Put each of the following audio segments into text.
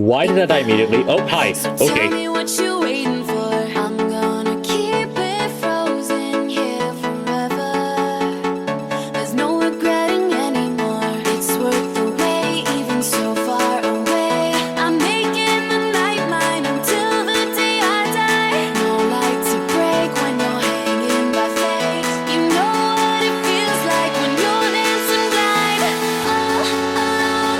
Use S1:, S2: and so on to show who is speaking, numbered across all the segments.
S1: Why did I die immediately? Oh, hi.
S2: Tell
S1: Okay.
S2: me what you waiting for. I'm gonna keep it frozen here forever. There's no regretting anymore. It's worth the wait, even so far away. I'm making the night mine until the day I die. No light to break when you're hanging by faith. You know what it feels like when you're dancing blind. All alone,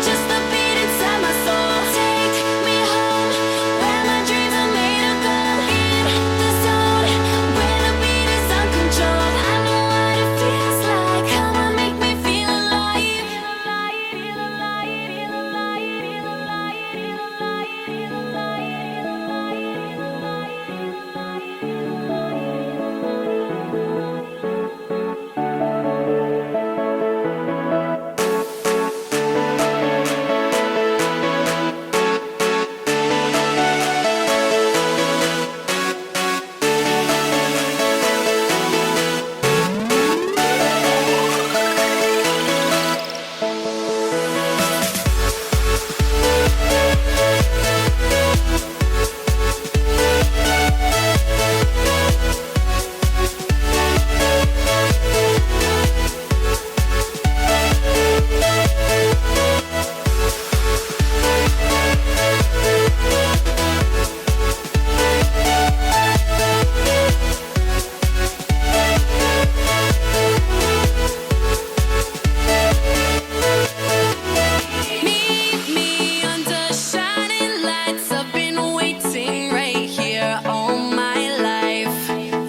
S2: just the beat inside my soul. Take me home, where my dreams are made of gold. In the zone, where the beat is uncontrolled. I know what it feels like. Come on, make me feel alive. Meet me under shining lights. I've been waiting right here all my life.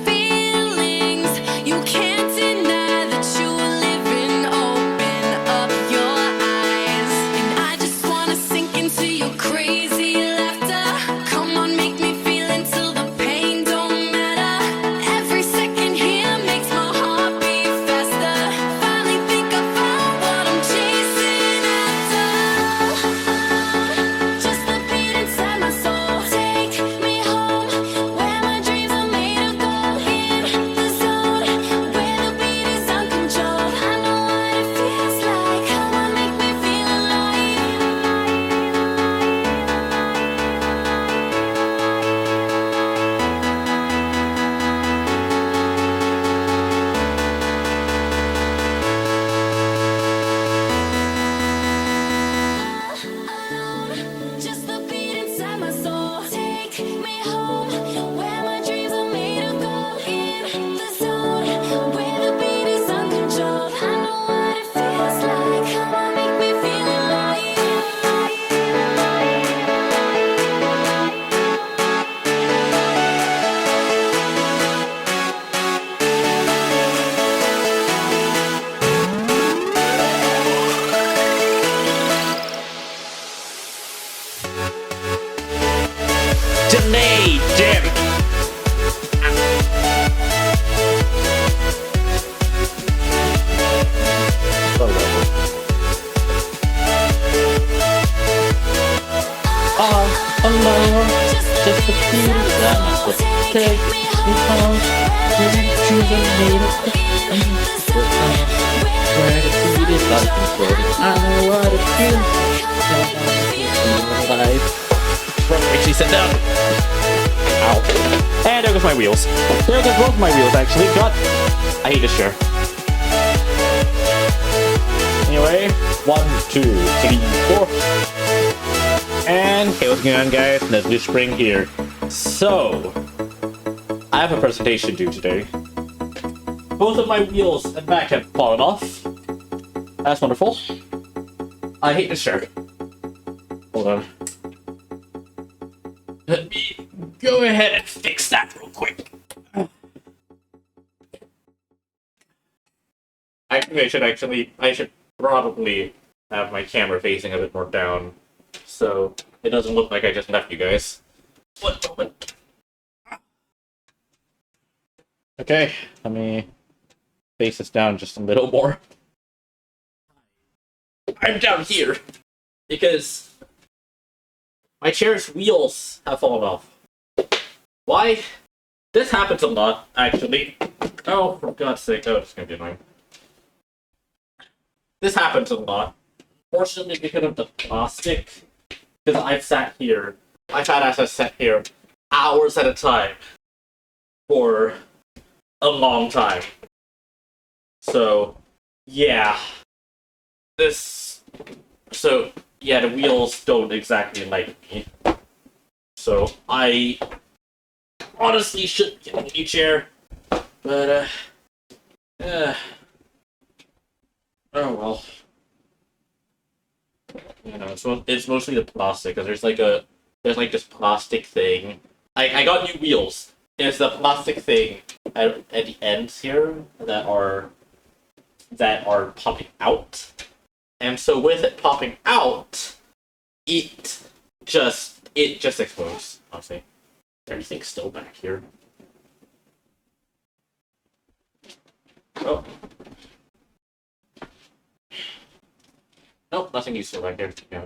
S2: Feelings you can't deny that you live in. Open up your eyes, and I just wanna sink into your crazy laughter. Come on, make me feel until the pain don't matter. Every second here makes my heart beat faster. Finally think I found what I'm chasing after. Just the beat inside my soul. Take me home, where my dreams are made of gold. In the zone, where the beat is uncontrolled. I know what it feels like. Come on, make me feel alive. Alone, just the beat inside my soul. Take me home, where my dreams are made of gold. In the zone, where the beat is uncontrolled. I know what it feels like. Come on, make me feel alive.
S1: Delay, damn it. All alone, just the beat inside my soul. Take me home, where the dreams are made of gold. Where the beat is uncontrolled. I know what it feels like. Alive. Wrong way, she said no. Ow. And there goes my wheels. There goes both my wheels, actually. God, I hate this chair. Anyway, 1, 2, 3, 4. And hey, what's going on, guys? There's BluSpring here. So, I have a presentation due today. Both of my wheels and back have fallen off. That's wonderful. I hate this chair. Hold on. Let me go ahead and fix that real quick. I think I should probably have my camera facing a bit more down, so it doesn't look like I just left you guys. One moment. Okay, let me face this down just a little more. I'm down here because my chair's wheels have fallen off. Why? This happens a lot, actually. Oh, for God's sake. Oh, it's gonna be annoying. This happens a lot. Fortunately, because of the plastic, Because I've had access sat here hours at a time for a long time. So, yeah. The wheels don't exactly like me. So, I honestly should get a new chair. But, oh well. You know, it's mostly the plastic, because there's this plastic thing. I got new wheels. There's the plastic thing at the ends here that are popping out. And so with it popping out, it just explodes, honestly. Is there anything still back here? Oh. Nope, nothing useful back there. Yeah.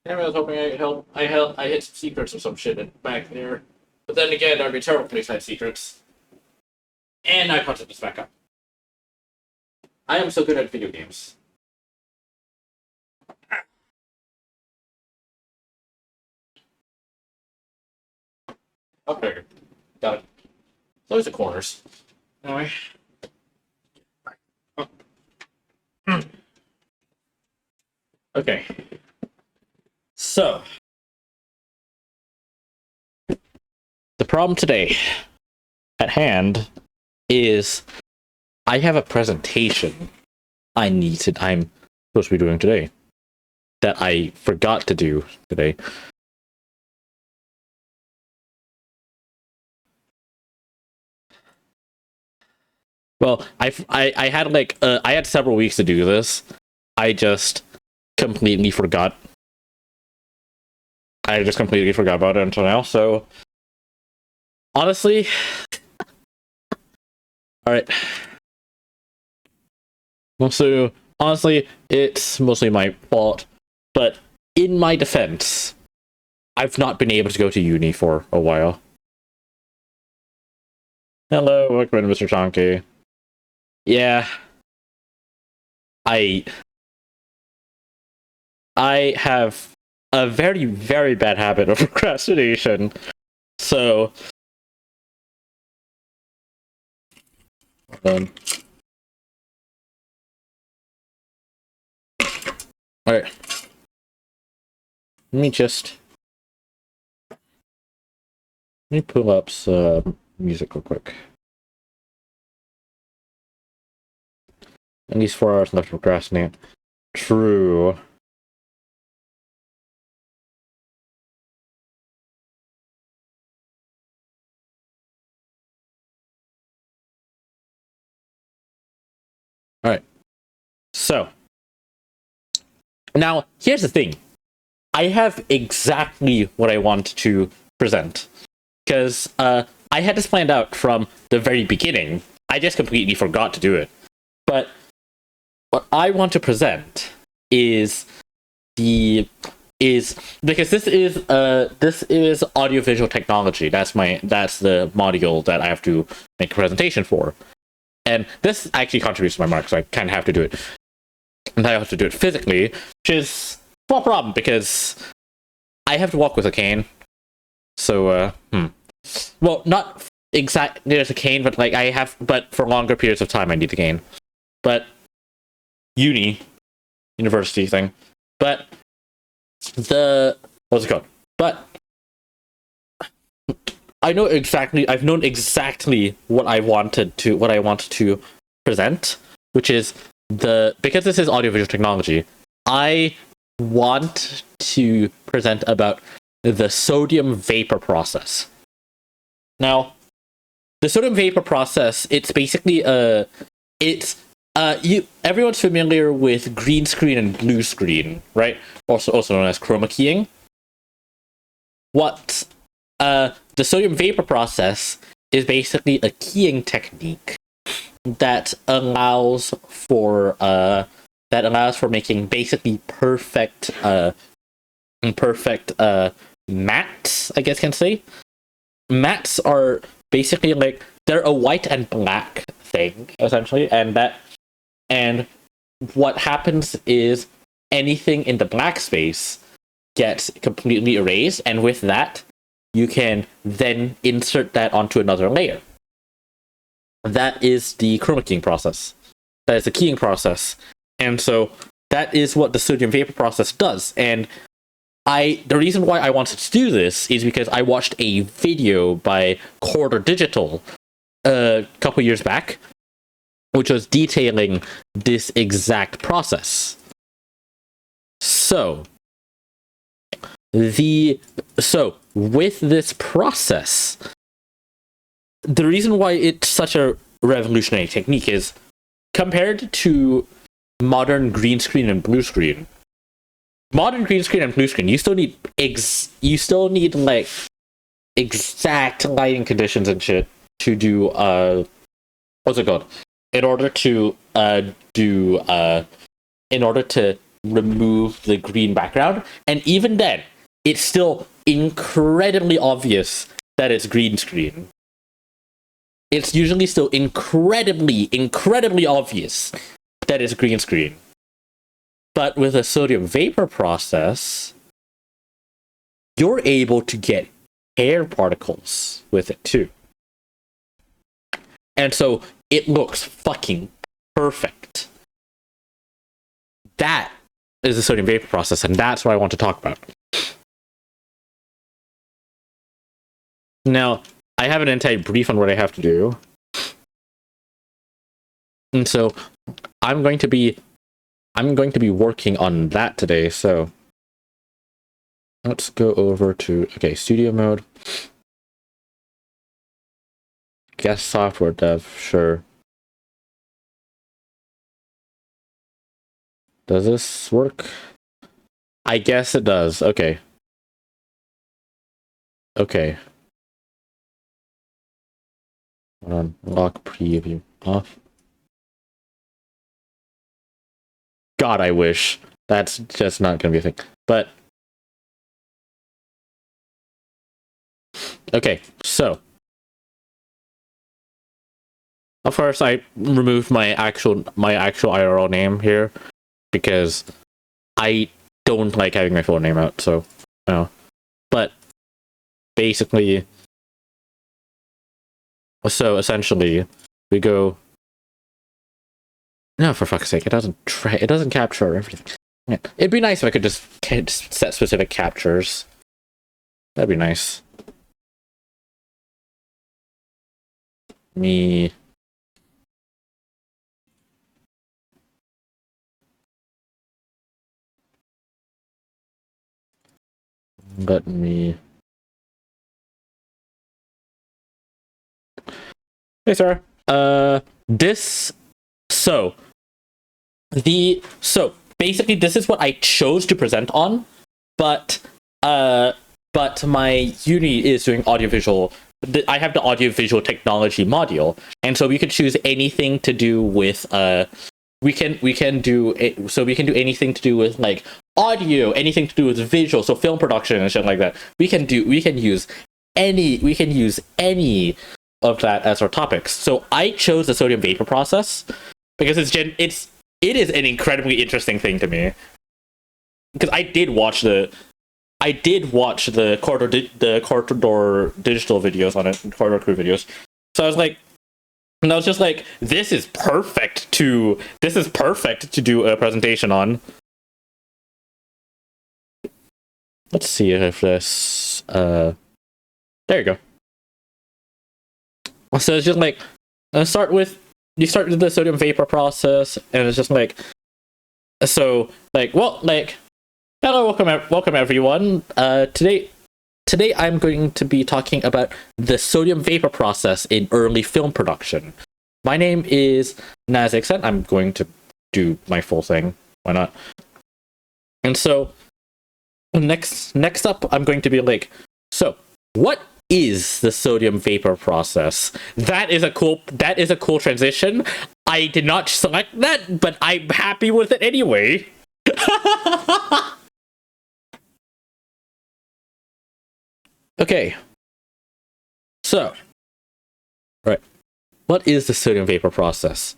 S1: Anyway, I was hoping I hit some secrets or some shit back there. But then again, I'd be terrible police hide secrets. And I punted this back up. I am so good at video games. Okay, got it. It's always the corners. Anyway. Okay. So, the problem today at hand is I have a presentation I'm supposed to be doing today that I forgot to do today. Well, I had several weeks to do this. I just completely forgot. I just completely forgot about it until now. So, honestly, all right. So, honestly, it's mostly my fault. But in my defense, I've not been able to go to uni for a while. Hello, welcome in, Mr. Chonky. Yeah. I have a very, very bad habit of procrastination. So, alright. Let me pull up some music real quick. At least 4 hours left to procrastinate. True. Alright. So, now, here's the thing. I have exactly what I want to present. Because I had this planned out from the very beginning. I just completely forgot to do it. But what I want to present is because this is audiovisual technology. That's the module that I have to make a presentation for. And this actually contributes to my mark, so I kind of have to do it. And I have to do it physically, which is a small problem because I have to walk with a cane. So, well, not exactly there's a cane, but but for longer periods of time I need the cane. But university thing. But what's it called? But I've known exactly what I wanted to present, which is because this is audiovisual technology, I want to present about the sodium vapor process. Now, the sodium vapor process, it's basically everyone's familiar with green screen and blue screen, right? Also known as chroma keying. The sodium vapor process is basically a keying technique that allows for making basically perfect mattes, I guess you can say. Mattes are basically they're a white and black thing, essentially, and what happens is anything in the black space gets completely erased, and with that, you can then insert that onto another layer. That is the chroma keying process. That is the keying process. And so that is what the sodium vapor process does. And the reason why I wanted to do this is because I watched a video by Quarter Digital a couple years back, which was detailing this exact process. So with this process, the reason why it's such a revolutionary technique is compared to modern green screen and blue screen. Modern green screen and blue screen, you still need like exact lighting conditions and shit to do what's it called? In order to remove the green background, and even then, it's still incredibly obvious that it's green screen. It's usually still incredibly obvious that it's green screen. But with a sodium vapor process, you're able to get air particles with it too. And so it looks fucking perfect. That is the sodium vapor process, and that's what I want to talk about. Now, I have an entire brief on what I have to do. And so I'm going to be working on that today. So let's go over to studio mode. Guest software dev, sure. Does this work? I guess it does. Okay. Hold on. Lock preview off. God, I wish. That's just not gonna be a thing. But okay, so of course I removed my actual IRL name here because I don't like having my full name out, so no. But basically, so essentially we go, no, for fuck's sake, it doesn't capture everything. Yeah. It'd be nice if I could just set specific captures. That'd be nice. Let me. Hey, sir. Basically this is what I chose to present on, but my uni is doing audiovisual. I have the audiovisual technology module, and so we could choose anything to do with we can do anything to do with like audio, anything to do with visual, so film production and shit like that. We can use any of that as our topics. So I chose the sodium vapor process because it is an incredibly interesting thing to me, because I did watch the Corridor Digital videos on it, Corridor Crew videos. So I was just like, this is perfect to do a presentation on. Let's see if this there you go. So it's just like, you start with the sodium vapor process, and it's just like, so like, well, like, hello, welcome everyone. Today I'm going to be talking about the sodium vapor process in early film production. My name is Nazixen. I'm going to do my full thing. Why not? And so next up, I'm going to be like, so what is the sodium vapor process? That is a cool transition. I did not select that, but I'm happy with it anyway. Okay. So, right. What is the sodium vapor process?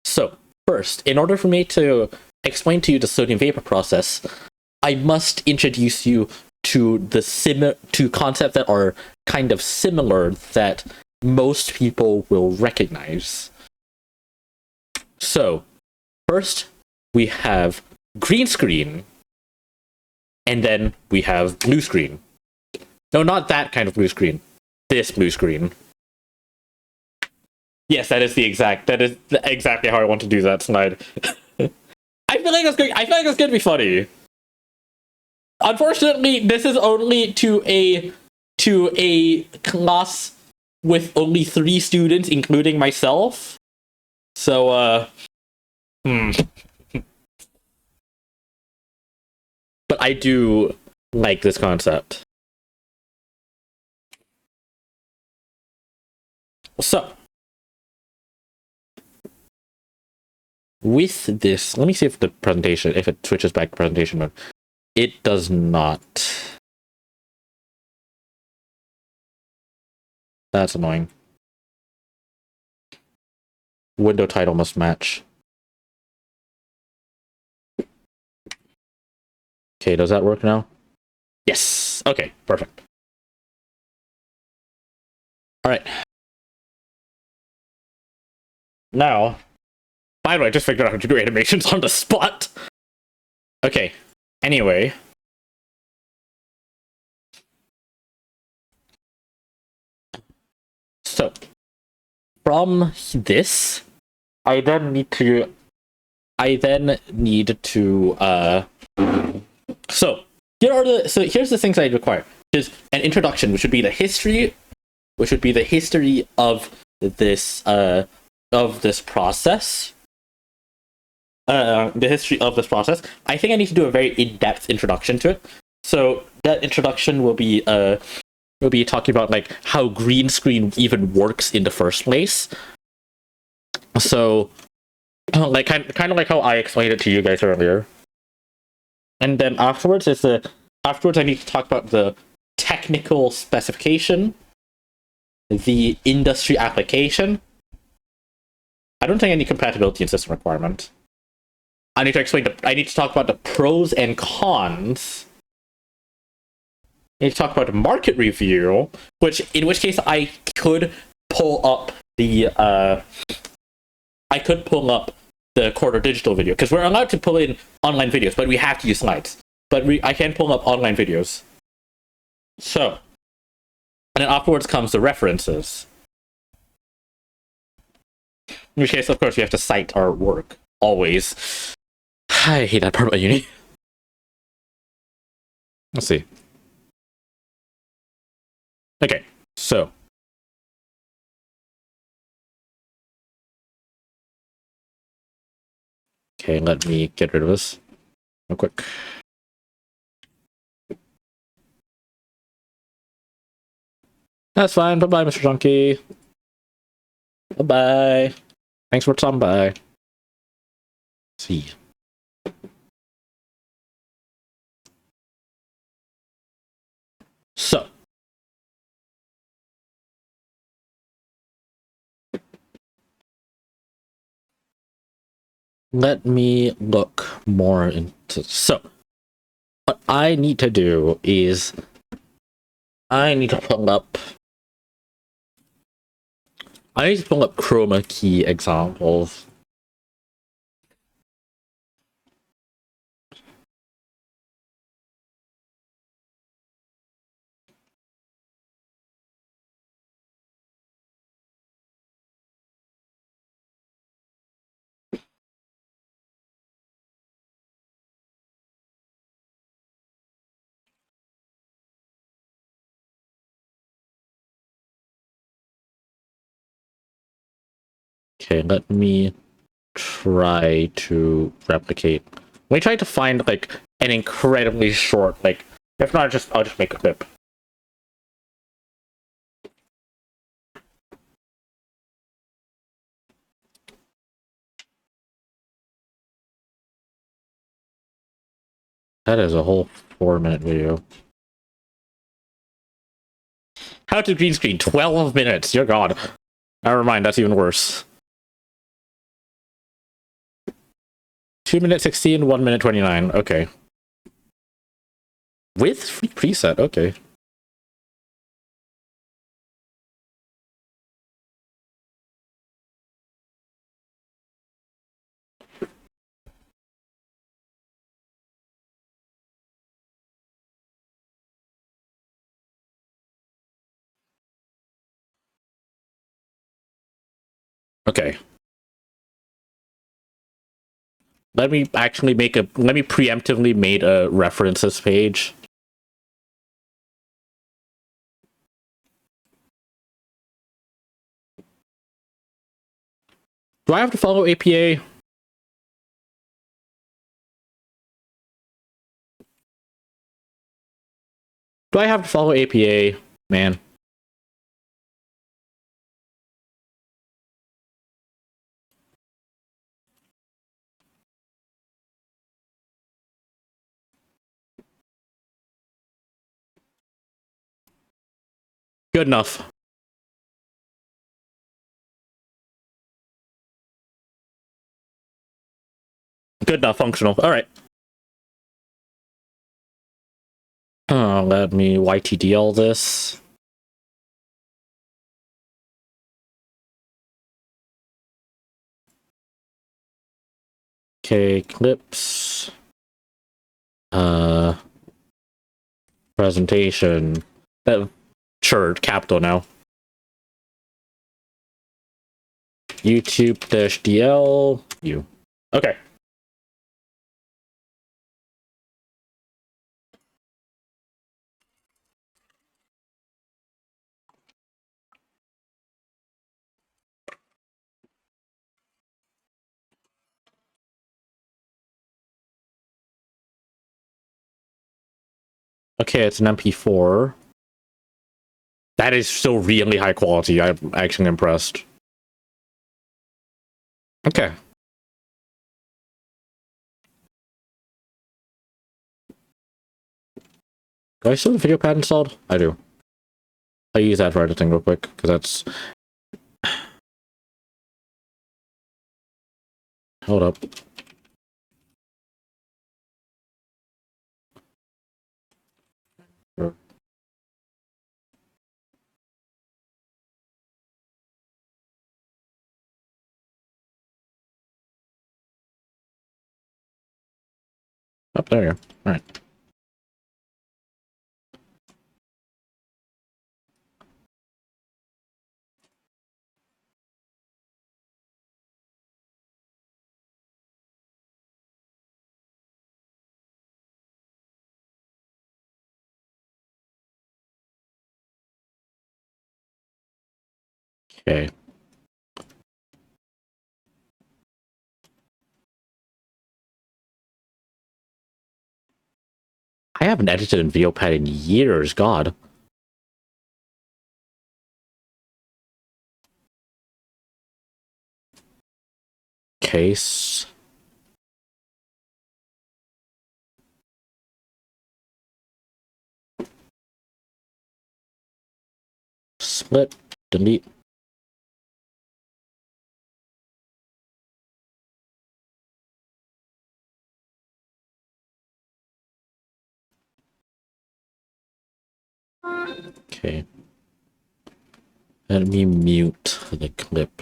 S1: So, first, in order for me to explain to you the sodium vapor process, I must introduce you to to concepts that are kind of similar that most people will recognize. So, first we have green screen, and then we have blue screen. No, not that kind of blue screen. This blue screen. Yes, that is exactly how I want to do that slide. I feel like it's going to be funny. Unfortunately, this is only to a class with only 3 students, including myself. So, But I do like this concept. So, with this, let me see if the presentation, if it switches back to presentation mode. It does not. That's annoying. Window title must match. Okay, does that work now? Yes. Okay, perfect. All right. Now, by the way, I just figured out how to do animations on the spot. Okay. Anyway. So, from this, I then need to so here's the things I require. There's an introduction, which would be the history of this process. The history of this process. I think I need to do a very in-depth introduction to it. So that introduction will be talking about like how green screen even works in the first place. So like kind of like how I explained it to you guys earlier. And then afterwards I need to talk about the technical specification, the industry application. I don't think any compatibility and system requirement. I need to talk about the pros and cons. I need to talk about the market review, in which case I could pull up the Quarter Digital video, because we're allowed to pull in online videos, but we have to use slides. But I can pull up online videos. So, and then afterwards comes the references. In which case, of course, we have to cite our work always. I hate that part about uni. Let's see. Okay, so. Okay, let me get rid of this real quick. That's fine. Bye-bye, Mr. Junkie. Bye-bye. Thanks for stopping by. Let's see. So. Let me look more into... So, what I need to do is... I need to pull up chroma key examples. Okay, let me try to replicate. Let me try to find like an incredibly short, like, if not, I'll just make a clip. That is a whole 4-minute video. How to green screen 12 minutes. Dear God. Never mind, that's even worse. 2 minutes 16, 1 minute 29. Okay. With free preset, okay. Okay. Let me preemptively make a references page. Do I have to follow APA? Do I have to follow APA, man? Good enough. Good enough, functional. Alright. Let me YTDL this. Okay, clips. Presentation. Sure, capital now. YouTube-DL. You. Okay. Okay, it's an MP4. That is still really high quality. I'm actually impressed. Okay. Do I still have a video pad installed? I do. I'll use that for editing real quick, because that's... Hold up. Sure. Oh, there you go. Alright. Okay. I haven't edited in VideoPad in years, god. Case. Split. Delete. Okay. Let me mute the clip.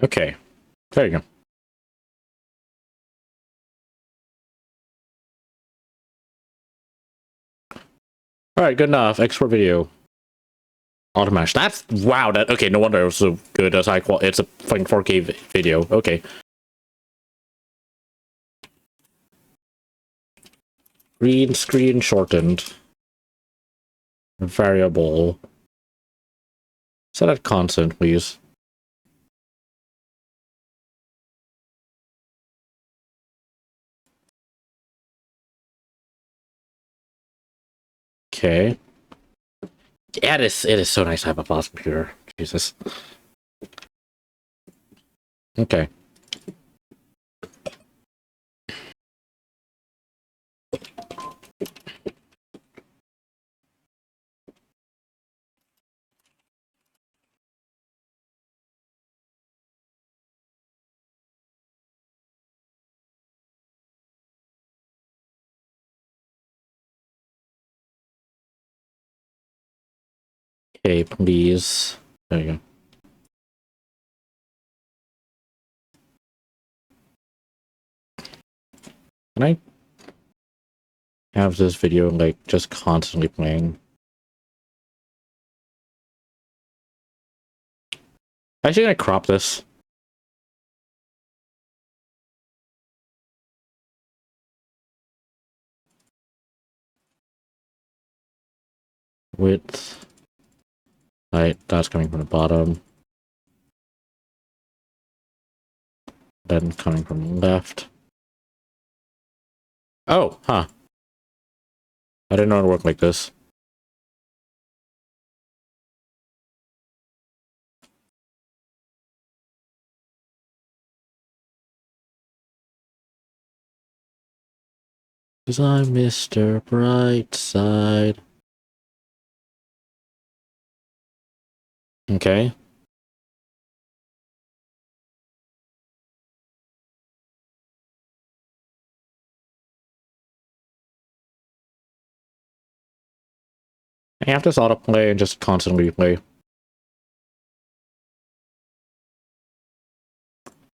S1: Okay. There you go. Alright, good enough. Export video. Automash. That's... Wow, that... Okay, no wonder it was so good as high quality. It's a fucking 4K video. Okay. Green screen shortened. Variable. Set at constant, please. Okay. Yeah, it is so nice to have a boss computer. Jesus. Okay. Okay, please. There you go. Can I have this video like just constantly playing? Actually, gonna crop this. Width. Right, that's coming from the bottom. Then coming from the left. Oh, huh. I didn't know it worked like this. Cause I'm Mr. Brightside. Okay. I have this autoplay and just constantly play.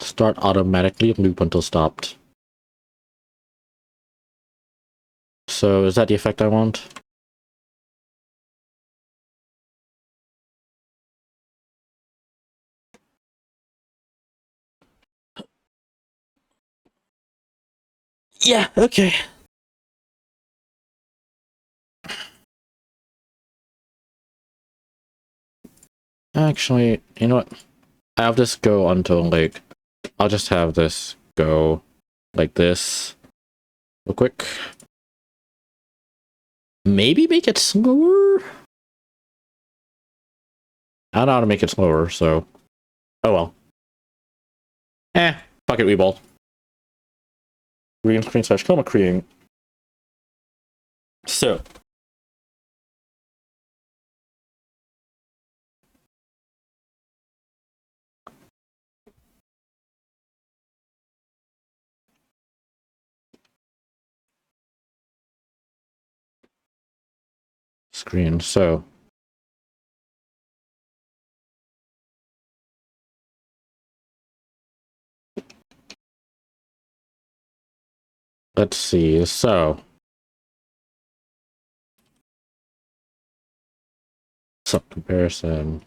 S1: Start automatically, loop until stopped. So is that the effect I want? Yeah, okay. Actually, you know what? I have this go until like, I'll just have this go like this real quick. Maybe make it slower? I don't know how to make it slower, so. Oh well. Fuck it, Weeball. Green screen slash chroma creating. So. Screen, so. Let's see, so. Sub comparison.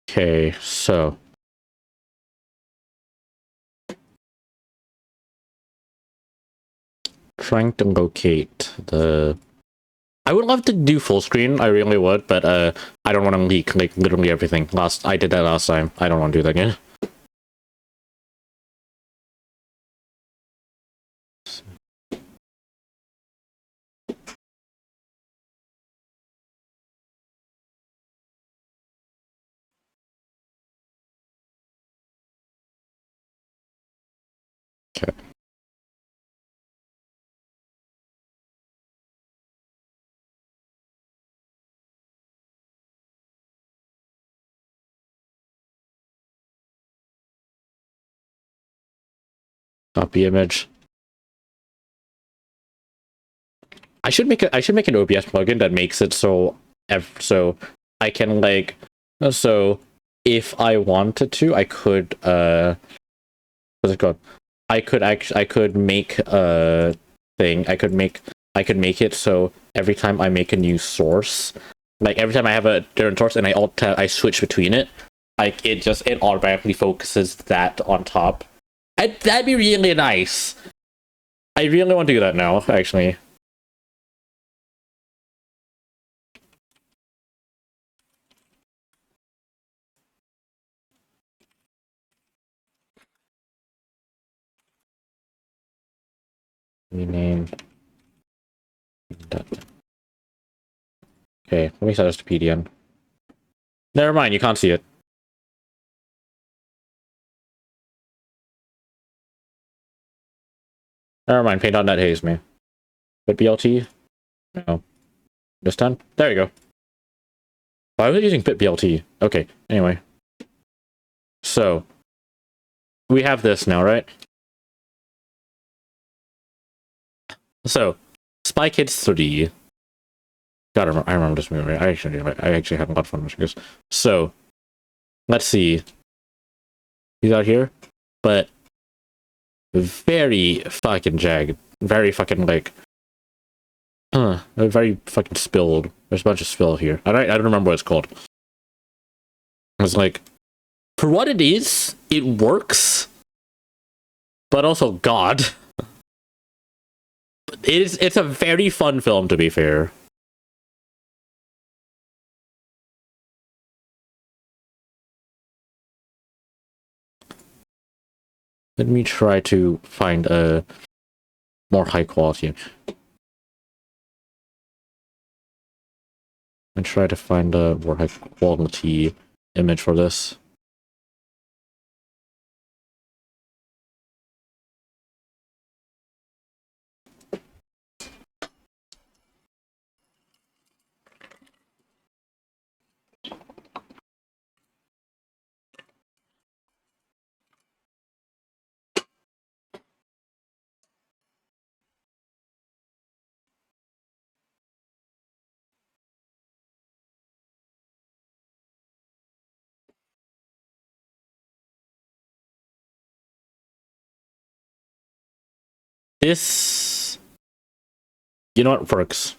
S1: Okay, so. Trying to locate the. I would love to do full screen, I really would, but I don't want to leak like literally everything. I did that last time. I don't want to do that again. Okay. Copy image. I should make an OBS plugin that makes it so so I can like so if I wanted to I could what's it called? I could make a thing. I could make it so every time I make a new source, like every time I have a different source and I switch between it, like it automatically focuses that on top. That'd be really nice. I really want to do that now, actually. Rename that. Okay, let me set this to PDN. Never mind, you can't see it. Never mind, paint.net haze me. But BLT? No. This time? There you go. Why was I using BitBLT? Okay, anyway. So, we have this now, right? So, Spy Kids 3. God, I remember this movie. I actually had a lot of fun watching this. So, let's see. He's out here, but very fucking jagged. Very fucking, like, very fucking spilled. There's a bunch of spill here. I don't remember what it's called. It's like, for what it is, it works. But also, God. It's a very fun film, to be fair. Let me try to find a more high quality. And try to find a more high quality image for this. This, you know what works?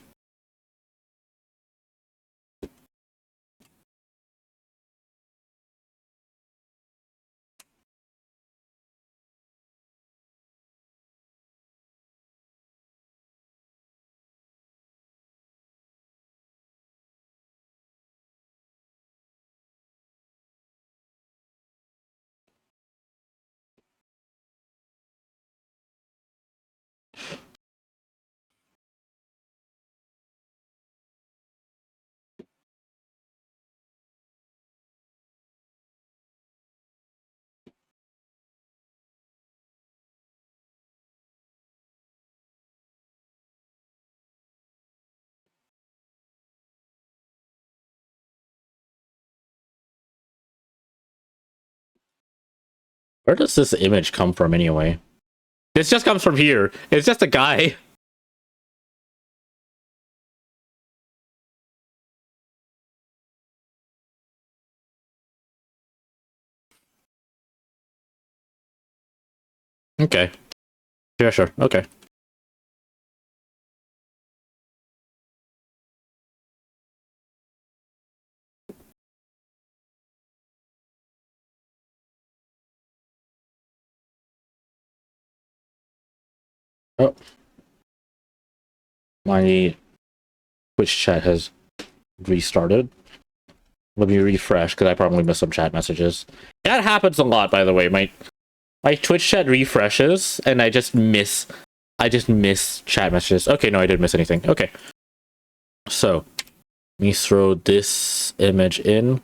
S1: Where does this image come from anyway? This just comes from here. It's just a guy. Okay. Yeah, sure. Okay. Oh. My Twitch chat has restarted. Let me refresh, because I probably missed some chat messages. That happens a lot, by the way. My Twitch chat refreshes, and I just miss chat messages. Okay, no, I didn't miss anything. Okay. So, let me throw this image in.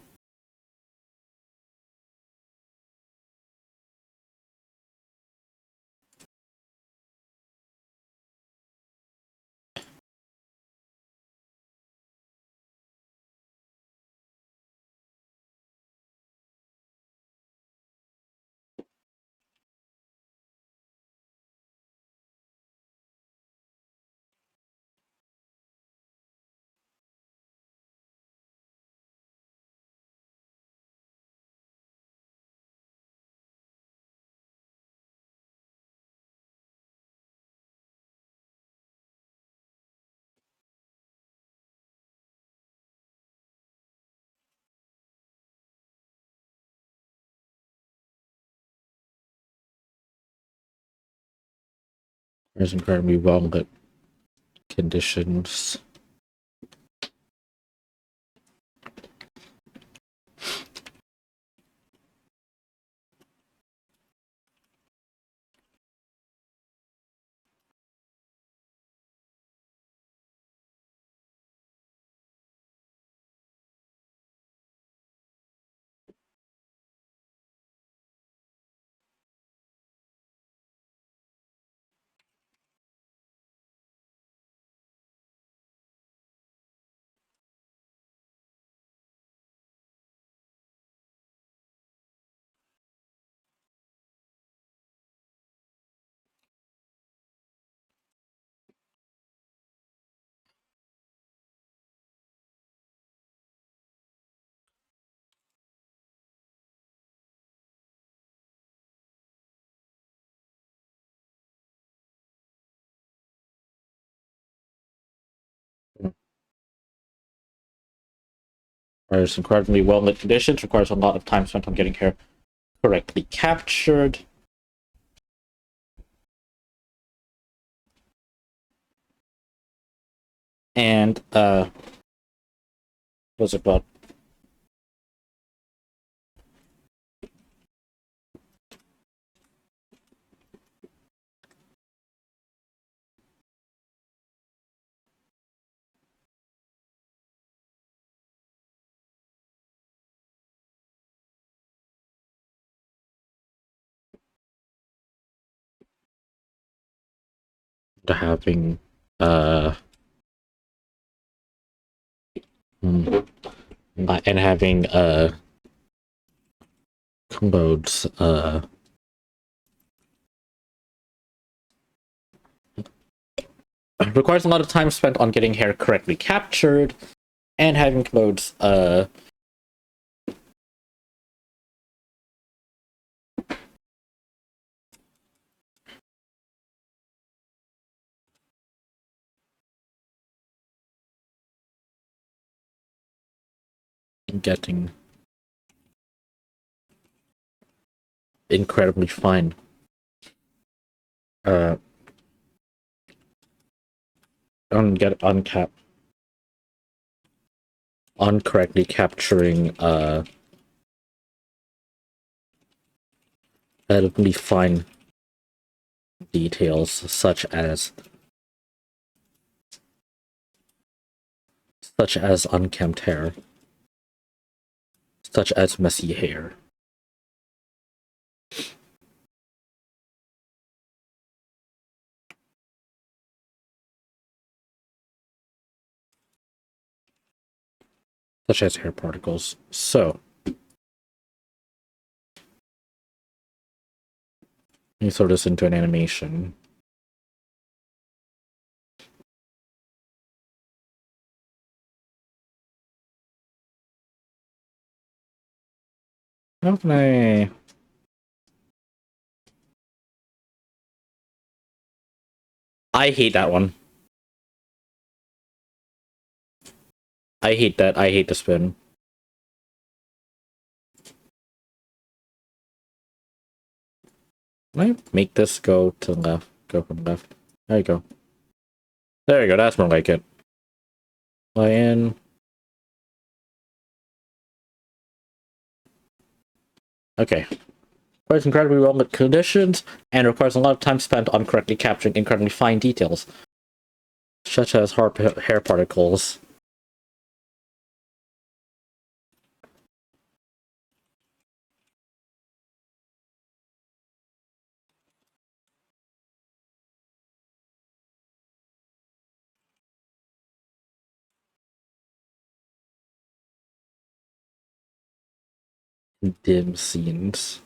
S1: There's incredibly well lit conditions. Requires incredibly well-lit conditions, requires a lot of time spent on getting hair correctly captured. And, what's it called? Having, and having, combos, requires a lot of time spent on getting hair correctly captured, and having combos, getting incredibly fine. Uncorrectly capturing incredibly fine details such as unkempt hair, such as messy hair. Such as hair particles. So, let me throw this into an animation. How can I hate that one. I hate that. I hate the spin. Can I make this go to the left? Go from the left. There you go. There you go. That's more like it. Fly in. Okay. Requires incredibly well-lit conditions, and requires a lot of time spent on correctly capturing incredibly fine details, such as hair particles. Dim scenes.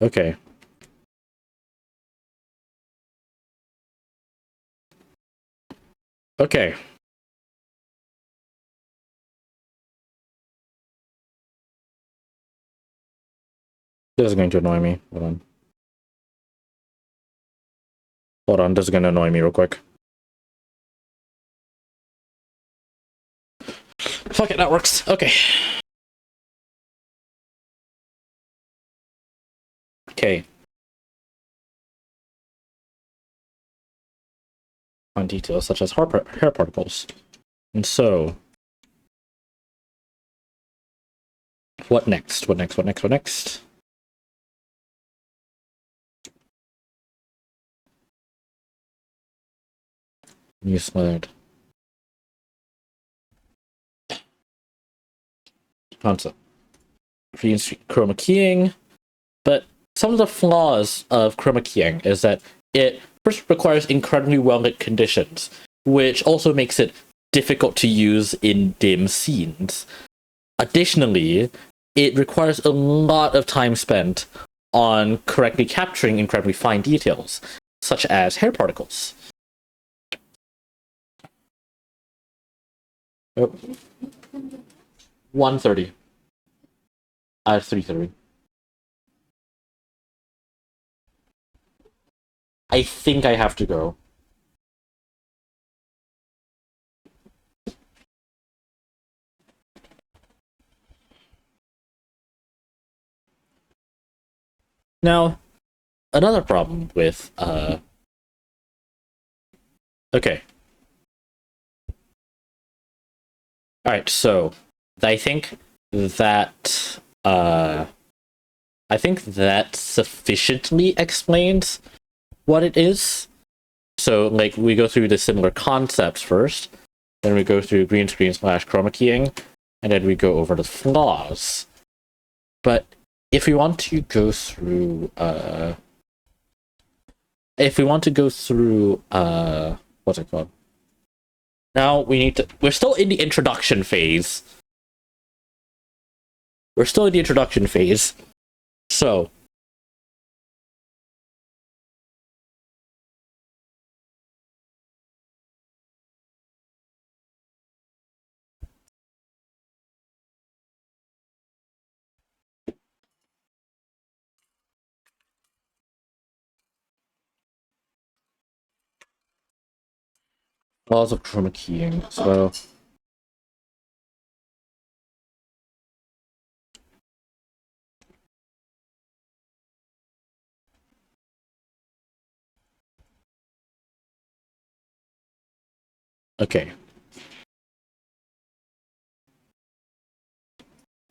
S1: Okay. Okay. This is going to annoy me. Hold on. Hold on, this is going to annoy me real quick. Fuck it, that works. Okay. Okay. On details such as hair particles. And so, what next? What next? What next? What next? New slide. Concept. Chroma keying, but some of the flaws of chroma keying is that it first requires incredibly well-lit conditions, which also makes it difficult to use in dim scenes. Additionally, it requires a lot of time spent on correctly capturing incredibly fine details, such as hair particles. Oh. 1:30. 3:30. I think I have to go. Now, another problem with okay. Alright, so I think that sufficiently explains what it is. So like we go through the similar concepts first, then we go through green screen / chroma keying, and then we go over the flaws. But if we want to go through what's it called? Now we're still in the introduction phase. So laws of chroma keying. So okay.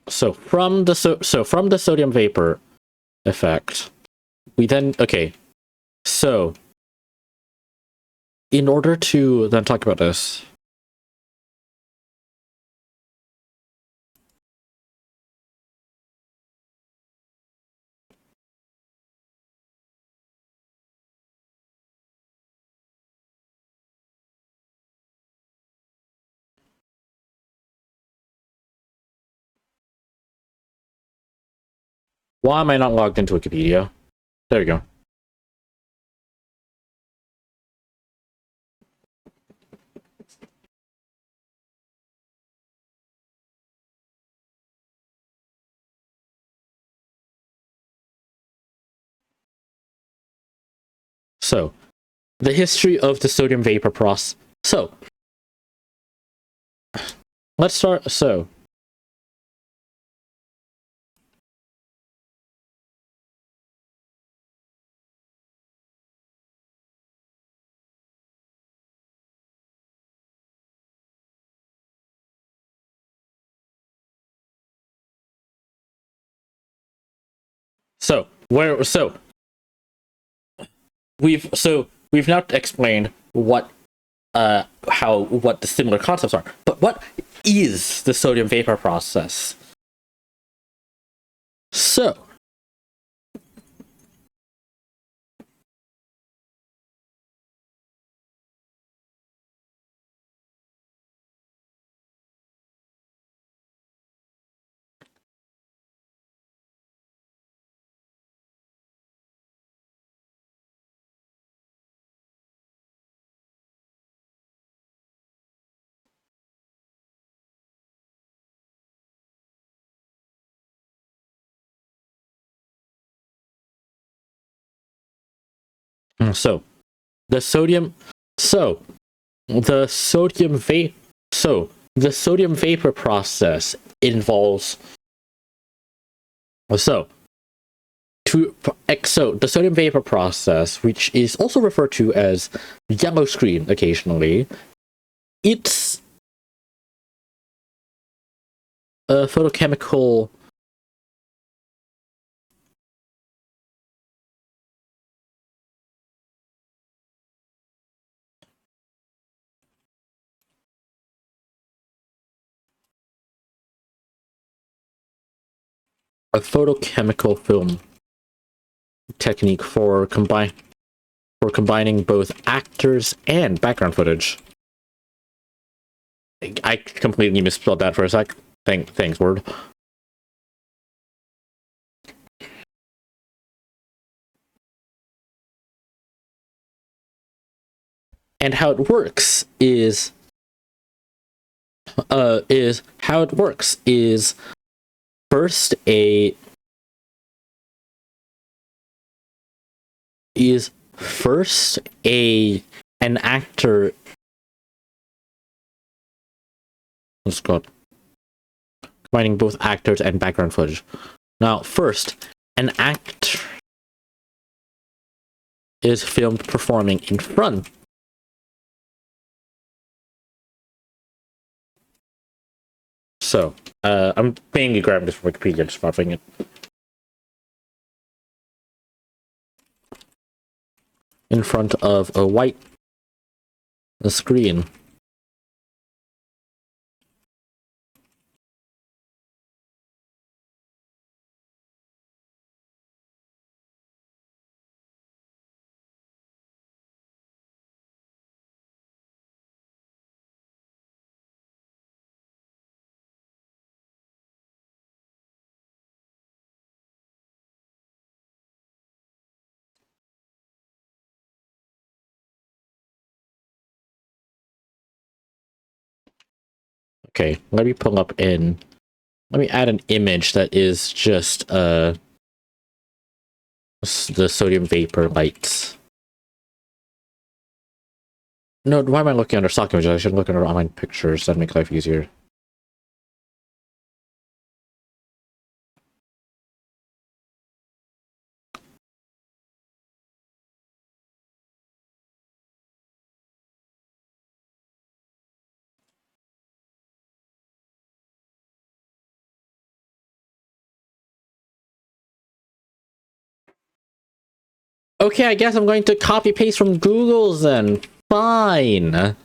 S1: So from the sodium vapor effect, we then So in order to then talk about this, why am I not logged into Wikipedia? There we go. So, the history of the sodium vapor process. So, let's start. So, we've now explained what the similar concepts are, but what is the sodium vapor process? So So the sodium vapor process involves the sodium vapor process, which is also referred to as yellow screen occasionally, it's a photochemical film technique for combining both actors and background footage. I completely misspelled that for a sec. Thanks, Word. And how it works is first an actor. Let's go. Combining both actors and background footage. Now, first, an actor. is filmed performing in front. So, I'm mainly grabbing this from Wikipedia and just modeling it. In front of a white screen. Okay, let me pull up in. Let me add an image that is just the sodium vapor lights. No, why am I looking under stock images? I should look under online pictures. That'd make life easier. Okay, I guess I'm going to copy paste from Google's then. Fine.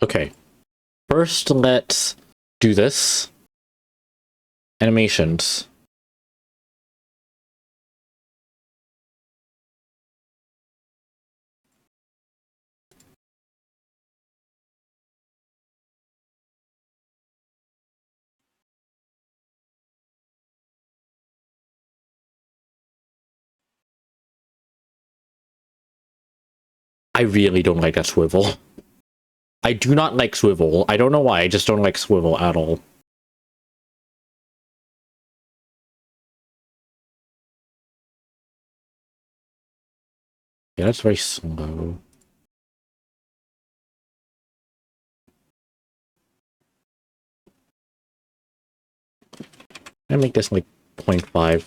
S1: Okay. First, let's do this. Animations. I really don't like that swivel. I do not like swivel. I don't know why, I just don't like swivel at all. Yeah, that's very slow. I make this like 0.5.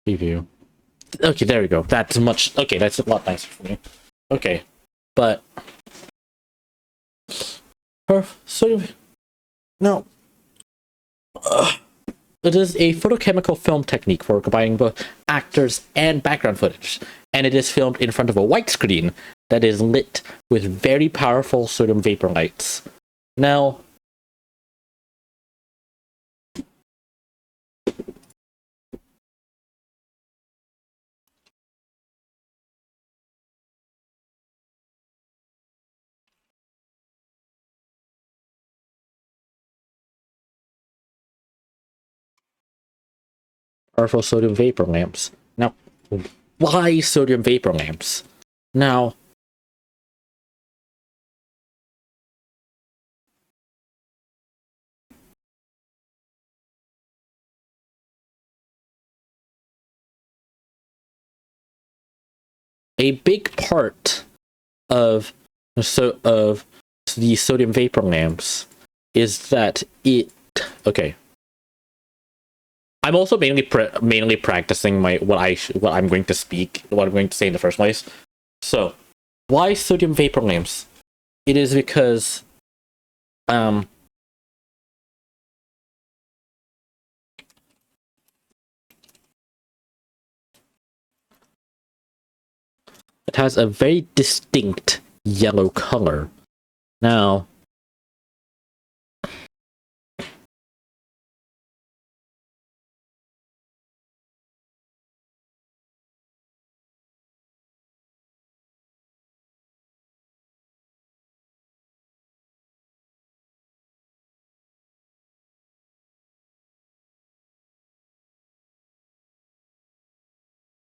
S1: Preview. Okay, there we go. That's much. Okay, that's a lot nicer for me. Okay, but so no. It is a photochemical film technique for combining both actors and background footage, and it is filmed in front of a white screen that is lit with very powerful sodium vapor lights. Now, powerful sodium vapor lamps. Now, why sodium vapor lamps? Now, a big part of of the sodium vapor lamps is that it. Okay, I'm also mainly practicing what I'm going to speak, what I'm going to say in the first place. So, why sodium vapor lamps? It is because it has a very distinct yellow color. Now,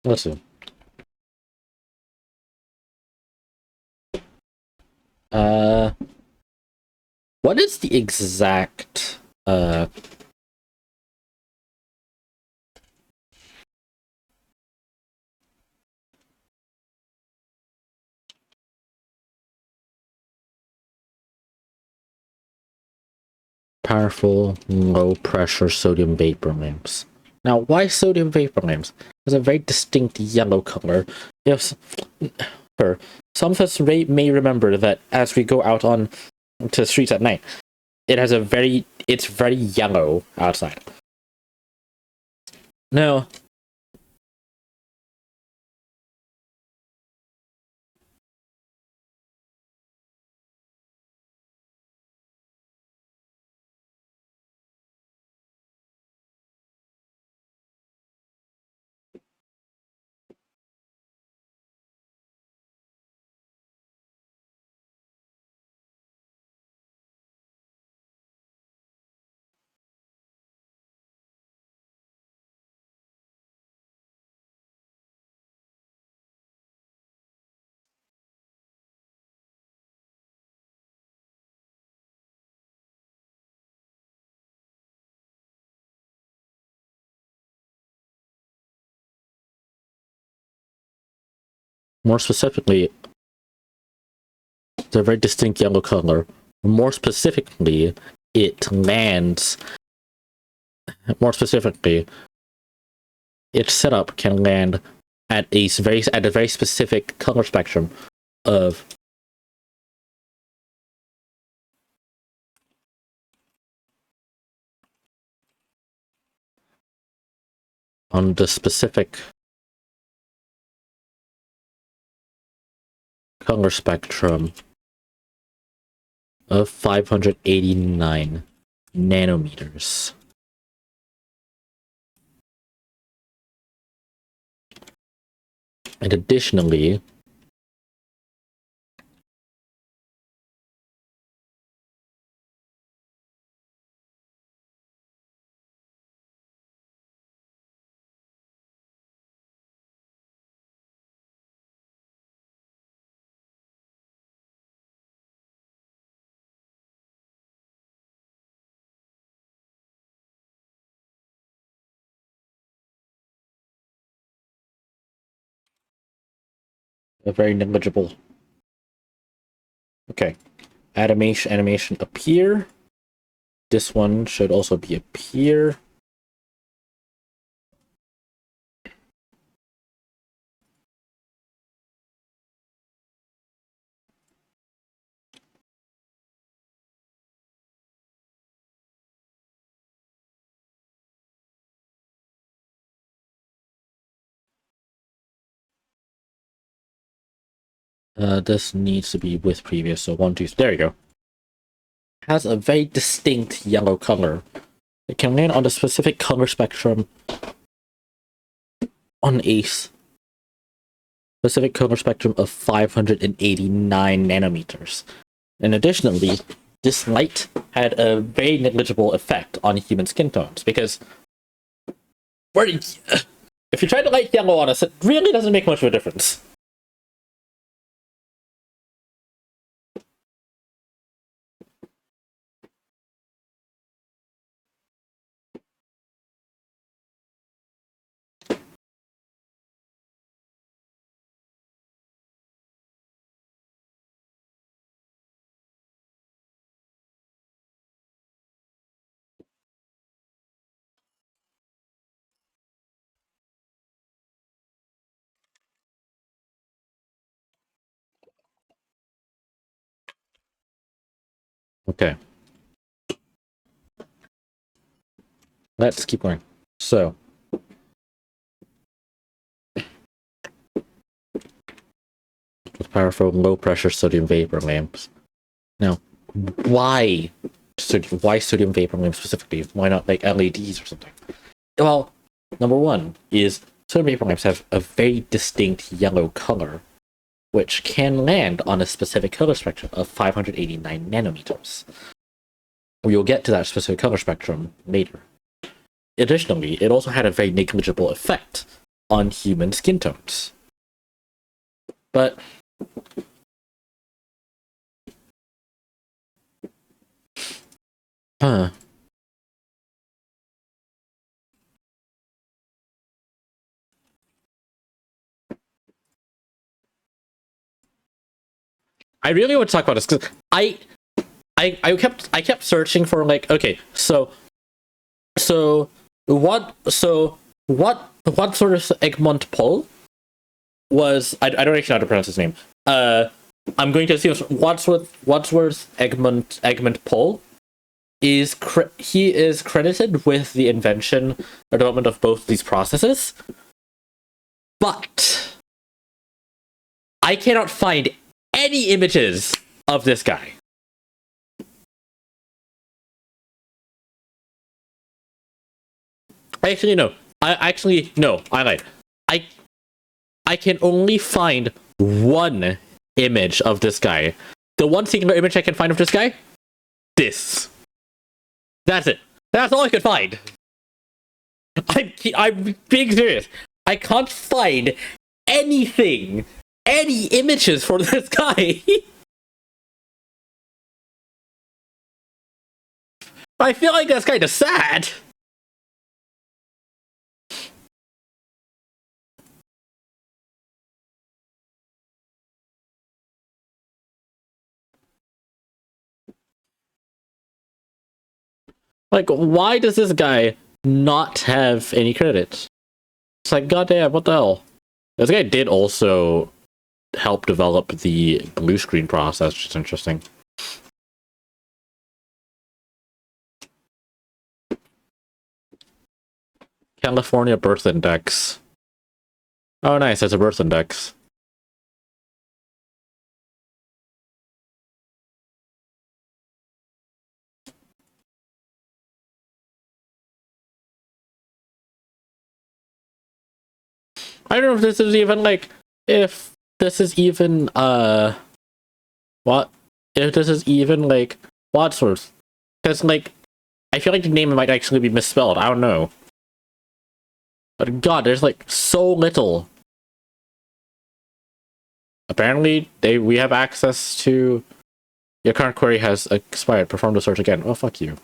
S1: listen. What is the exact powerful low pressure sodium vapor lamps? Now, why sodium vapor lamps? It's a very distinct yellow color. Yes, sure. Some of us may remember that as we go out on to the streets at night, it's very yellow outside. No. More specifically, it's a very distinct yellow color. More specifically, it lands. More specifically, its setup can land at a very specific color spectrum of on the specific color spectrum of 589 nanometers. And additionally, a very negligible. Okay, animation appear. This one should also be appear. This needs to be with previous, so 1, 2, there you go. Has a very distinct yellow color. It can land on a specific color spectrum on a specific color spectrum of 589 nanometers. And additionally, this light had a very negligible effect on human skin tones because if you try to light yellow on us, it really doesn't make much of a difference. Okay. Let's keep going. So, with powerful low pressure sodium vapor lamps. Now, why sodium vapor lamps specifically? Why not like LEDs or something? Well, number one is sodium vapor lamps have a very distinct yellow color, which can land on a specific color spectrum of 589 nanometers. We'll get to that specific color spectrum later. Additionally, it also had a very negligible effect on human skin tones. But Huh. I really want to talk about this because I kept searching for like, okay, so what sort of Egmont Poll was, I don't actually know how to pronounce his name. I'm going to assume Wadsworth Egmont Poll is he is credited with the invention or development of both these processes, but I cannot find any images of this guy. Actually, no. I lied. I can only find one image of this guy. The one singular image I can find of this guy? This. That's it. That's all I could find. I'm being serious. I can't find anything, any images for this guy. I feel like that's kind of sad. Like, why does this guy not have any credits? It's like, goddamn, what the hell? This guy did also help develop the BluScreen process, which is interesting. California birth index. Oh, nice, that's a birth index. I don't know if this is even like, if this is even what? If this is even like Wadsworth. Because like, I feel like the name might actually be misspelled. I don't know. But god, there's like so little. Apparently, we have access to. Your current query has expired. Perform the search again. Oh, fuck you.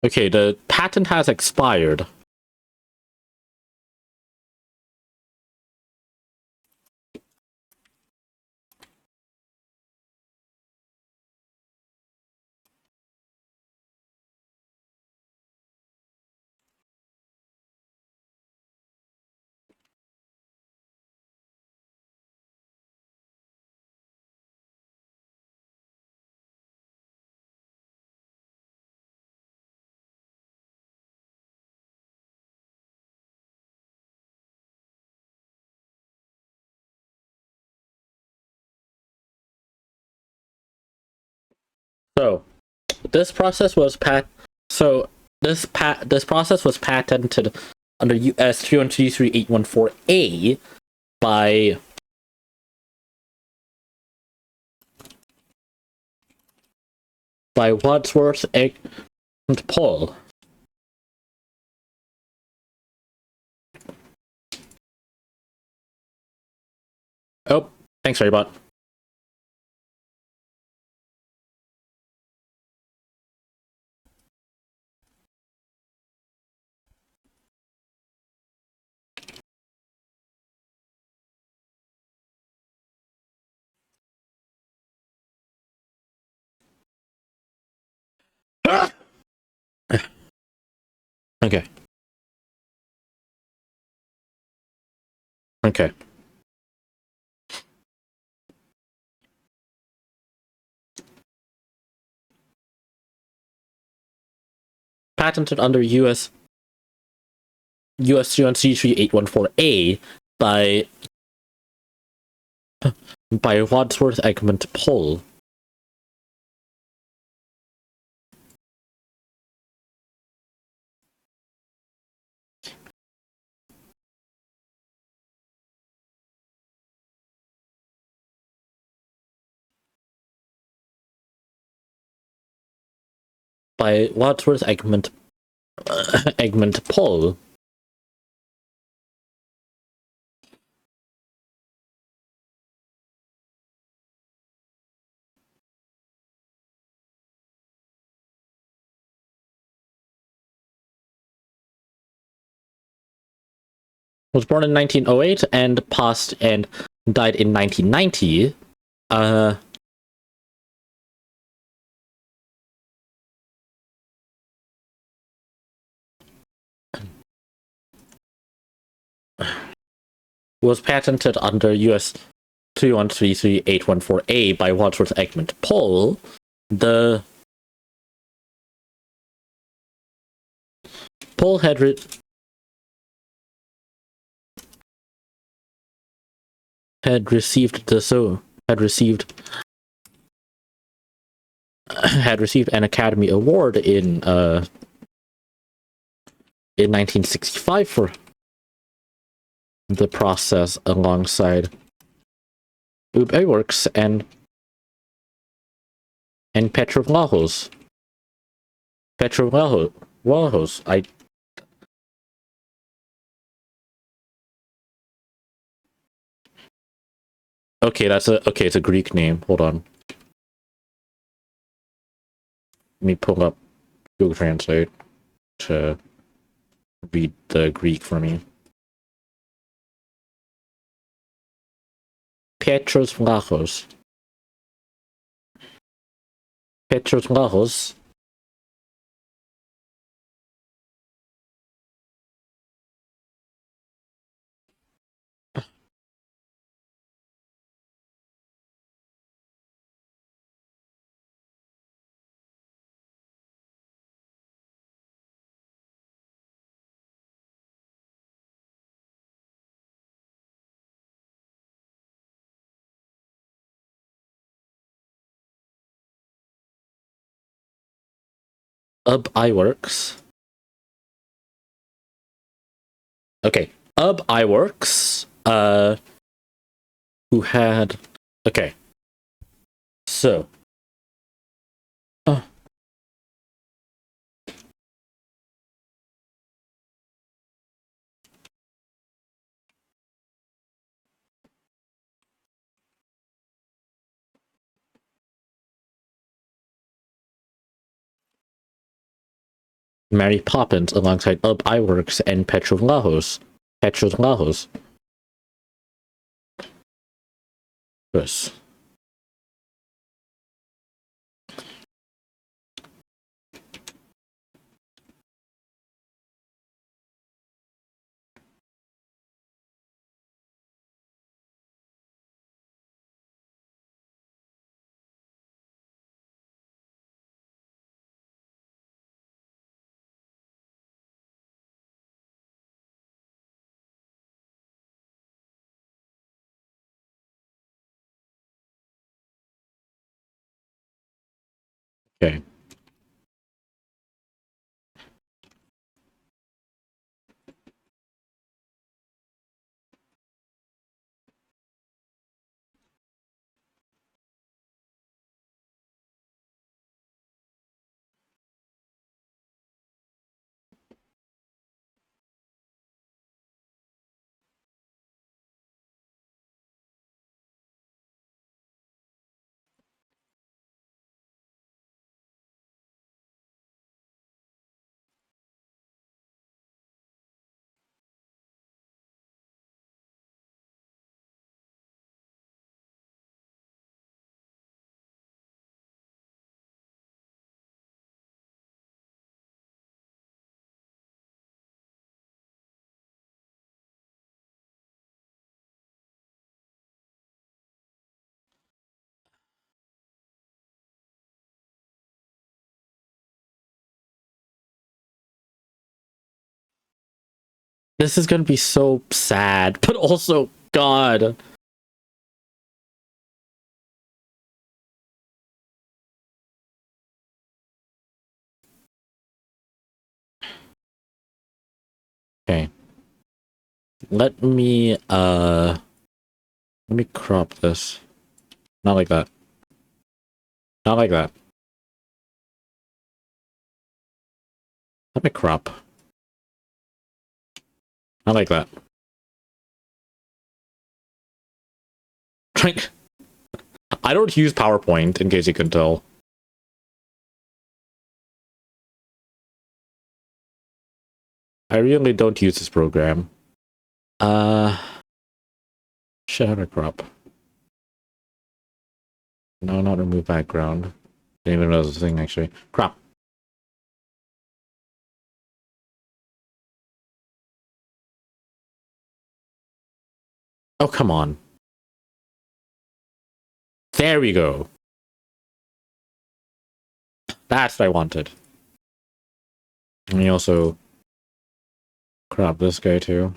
S1: Okay, the patent has expired. So, this process was this process was patented under US 3133814A by Wadsworth and Paul. Oh, thanks, Raybot. Okay. Okay. Patented under US 3133814A by by Wadsworth Egmont Poll. By Wadsworth Egmont Poll. Was born in 1908 and passed and died in 1990. Was patented under US 3133814A by Wadsworth Egmont Poll. The Poll had received an Academy Award in 1965 for the process, alongside Works and Petrovlahos. It's a Greek name. Hold on. Let me pull up Google Translate to read the Greek for me. Petrovlahos. Iworks. Okay, Iworks. Who had? Okay, so. Mary Poppins alongside Iworks and Petrovlahos. Yes. Okay. This is gonna be so sad, but also, God. Okay. Let me crop this. Not like that. Not like that. Let me crop. Not like that. Drink. I don't use PowerPoint, in case you can tell. I really don't use this program. Shit, how to crop? No, not remove background. Didn't even know this was a thing, actually. Crop. Oh, come on. There we go. That's what I wanted. And you also crop this guy, too.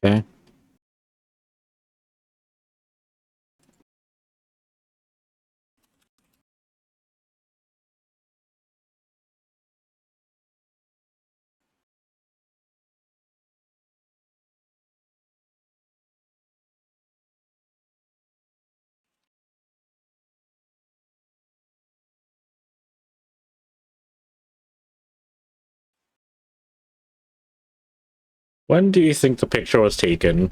S1: Okay. When do you think the picture was taken?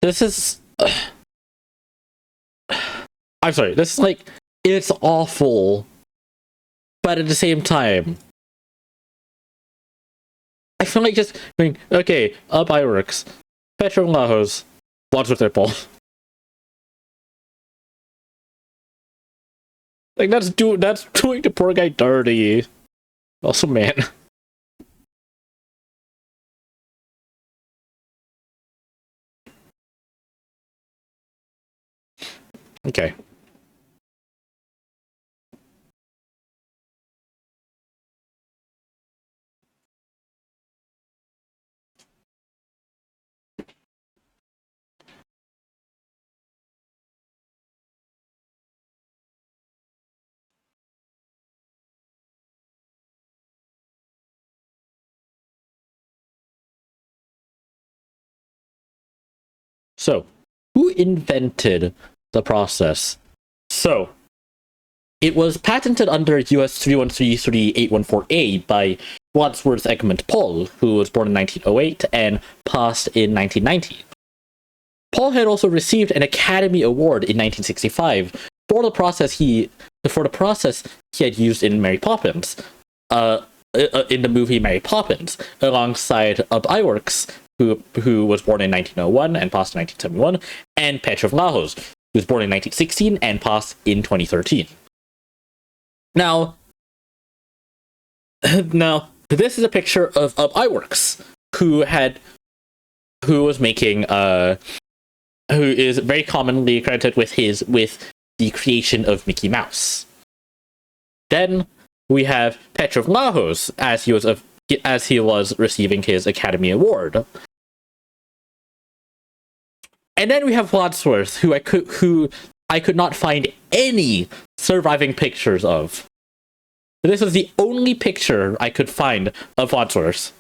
S1: This is... I'm sorry, this is like... It's awful. But at the same time... I feel like just going, okay, fireworks. Petro Lahos. What's with their ball? Like, that's doing the poor guy dirty. Also, man. Okay. So, who invented the process? So, It was patented under US 3133814A by Wadsworth Egmont Paul, who was born in 1908 and passed in 1990. Paul had also received an Academy Award in 1965 for the process he had used in Mary Poppins, in the movie Mary Poppins, alongside Iwerks, who was born in 1901 and passed in 1971, and Petrovnahos, who was born in 1916 and passed in 2013. Now, this is a picture of Iwerks, who was making who is very commonly credited with the creation of Mickey Mouse. Then we have Petrovnahos as he was receiving his Academy Award. And then we have Wadsworth, who I could not find any surviving pictures of. This was the only picture I could find of Wadsworth.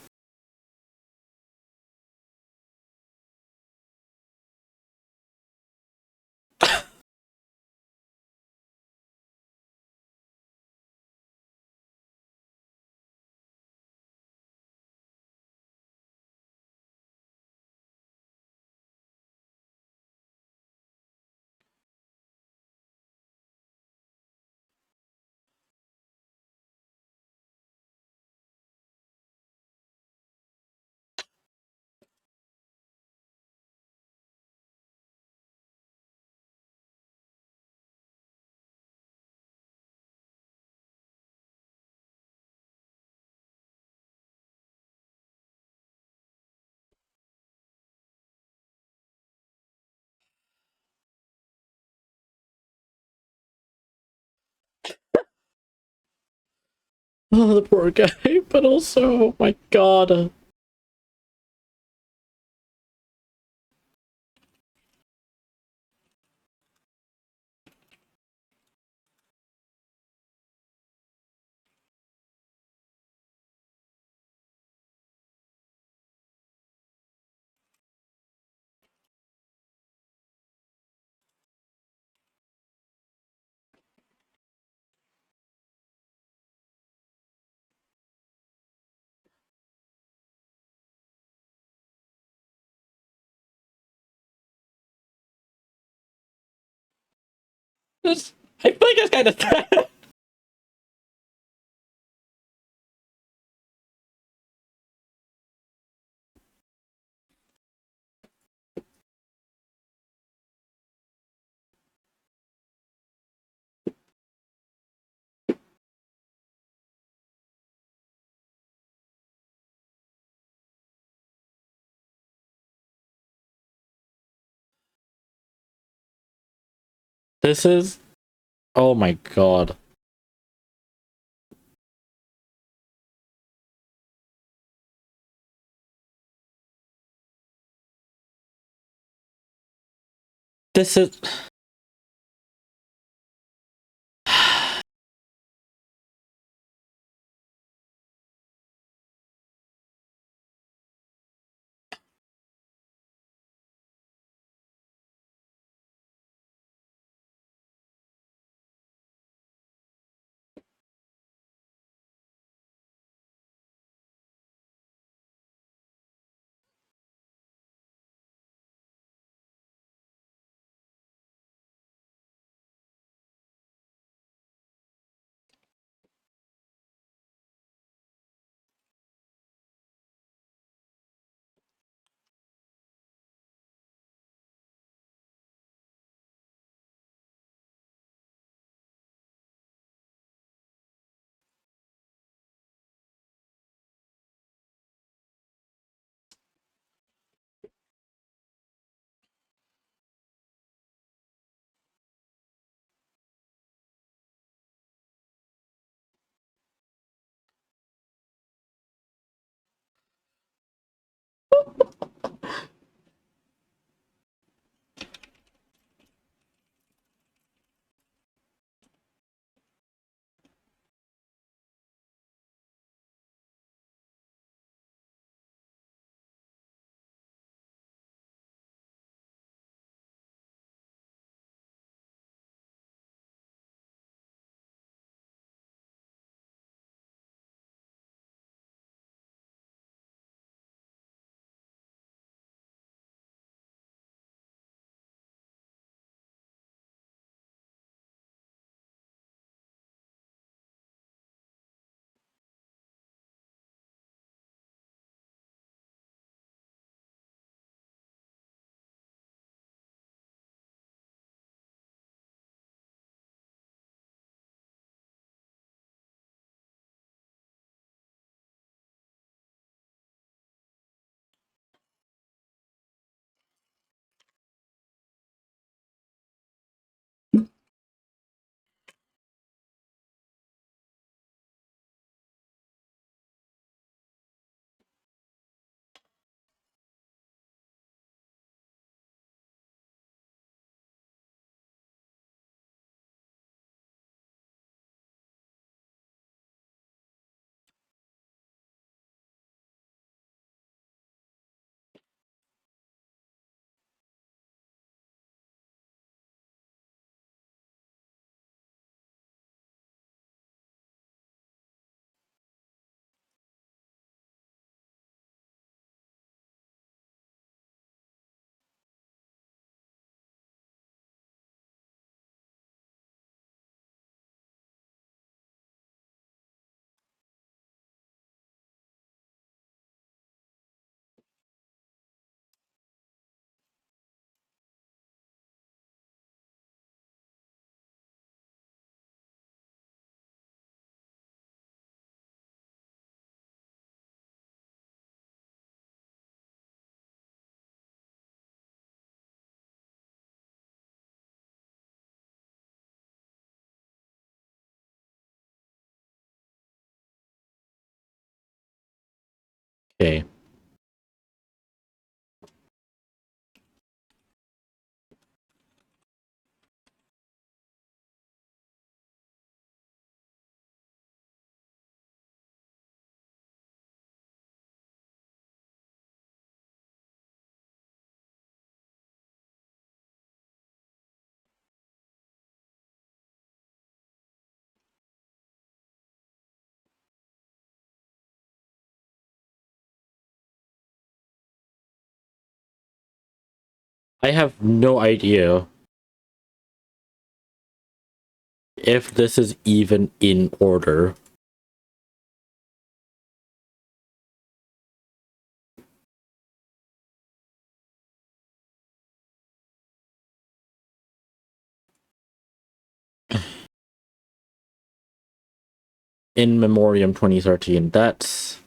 S1: Oh, the poor guy, but also, oh my god. I feel like it's kind of sad. This is, oh my god. This is Okay. I have no idea if this is even in order. In Memoriam 2013. That's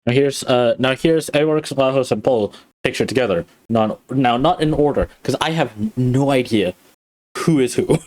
S1: now here's Edward, Lajos, and Paul pictured together. Now not in order, because I have no idea who is who.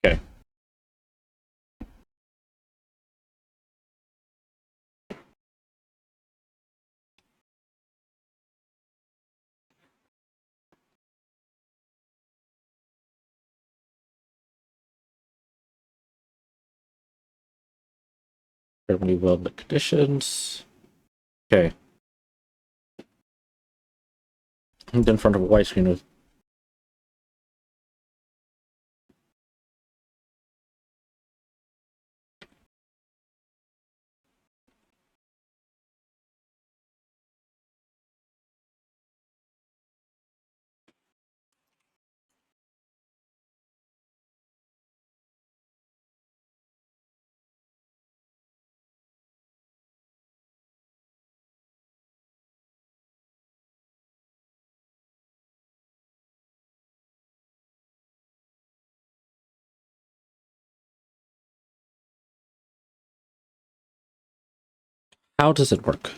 S1: Okay. Fairly well the conditions. Okay. I'm in front of a white screen with how does it work?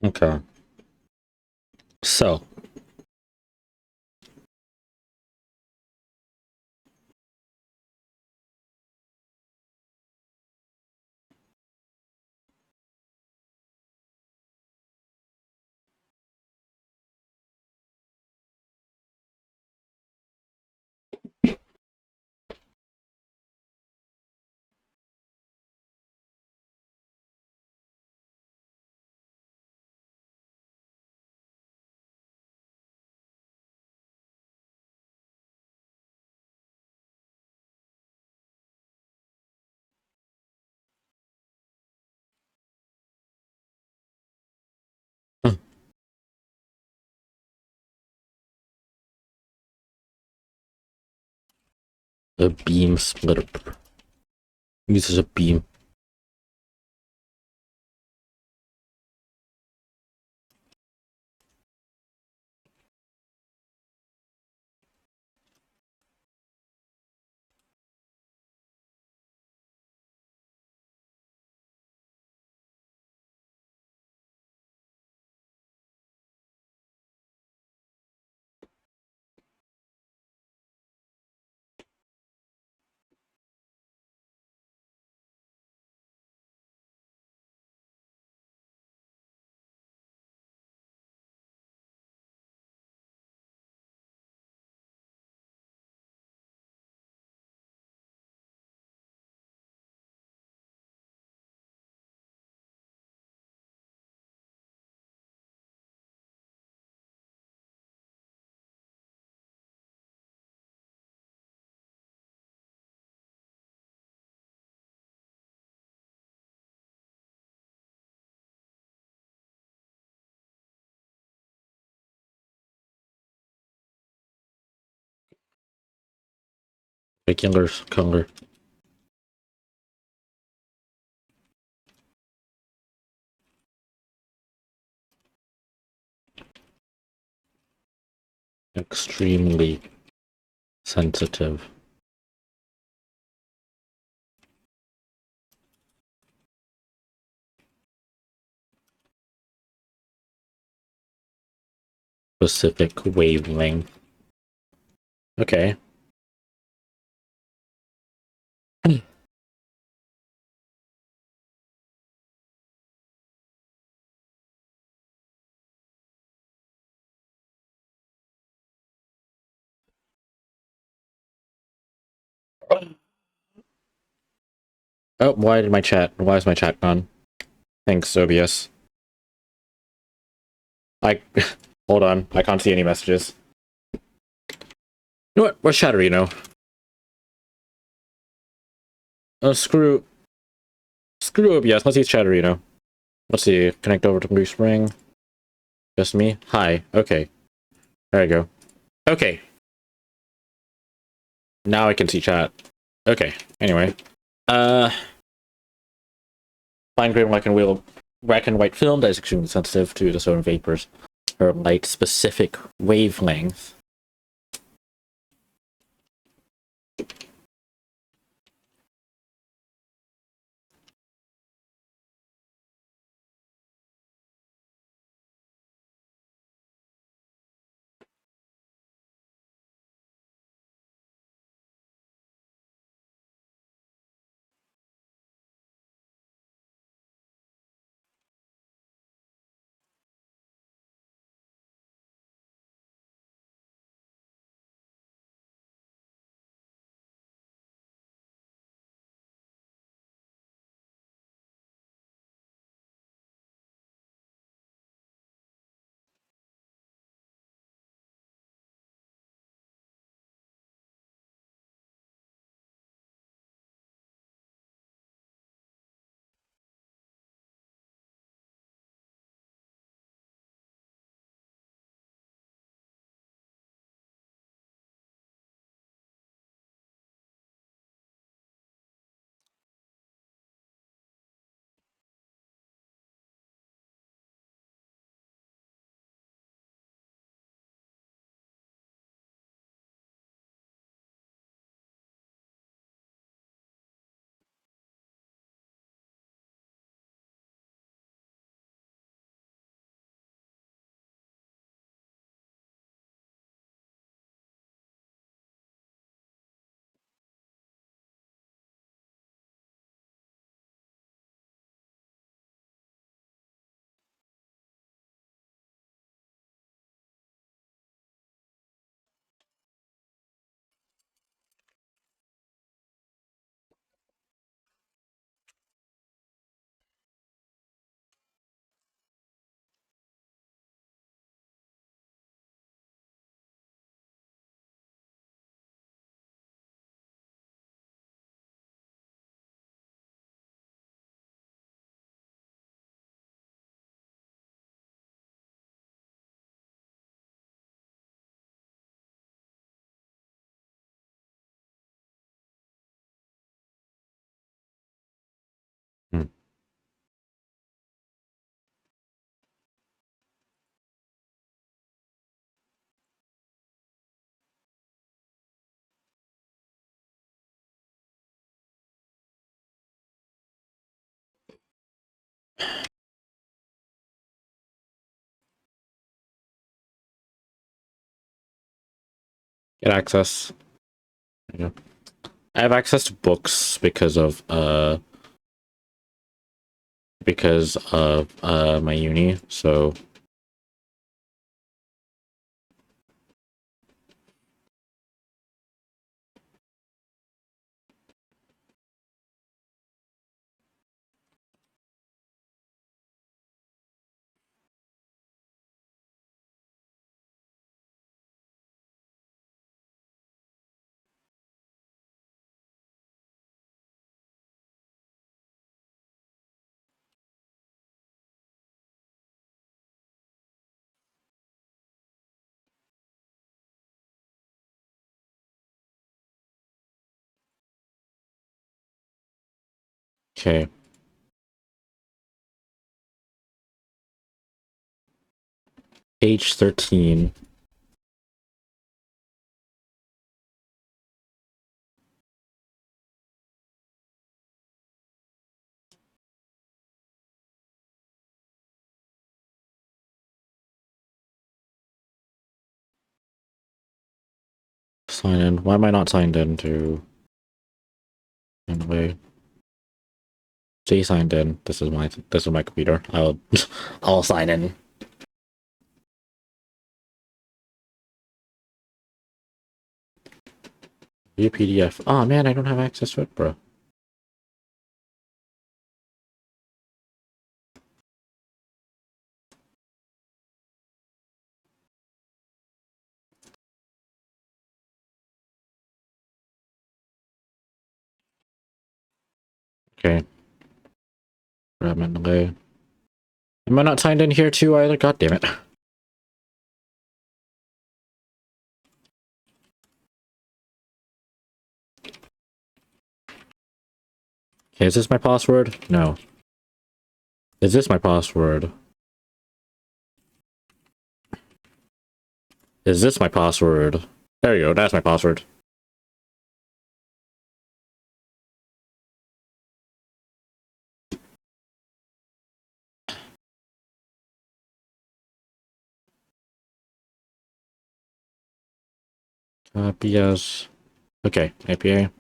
S1: Okay. So. A beam splitter uses a beam. Regular color. Extremely sensitive. Specific wavelength. Okay. Oh, why is my chat gone? Thanks, OBS. Hold on, I can't see any messages. You know what? What's Chatterino? Oh, screw OBS. Let's use Chatterino. Let's see. Connect over to BluSpring. Just me. Hi. Okay. There you go. Okay. Now I can see chat. Okay. Anyway. Fine grain black and white film that is extremely sensitive to the solar vapors or light specific wavelength. Get access. Yeah. I have access to books because of my uni, so okay. Page 13. Sign in. Why am I not signed in to anyway? J signed in. This is my computer. I'll sign in. View PDF. Oh man, I don't have access to it, bro. Okay. Permanently. Am I not signed in here too either? God damn it. Okay, is this my password? No. Is this my password? Is this my password? There you go, that's my password. Yes. Okay, APA.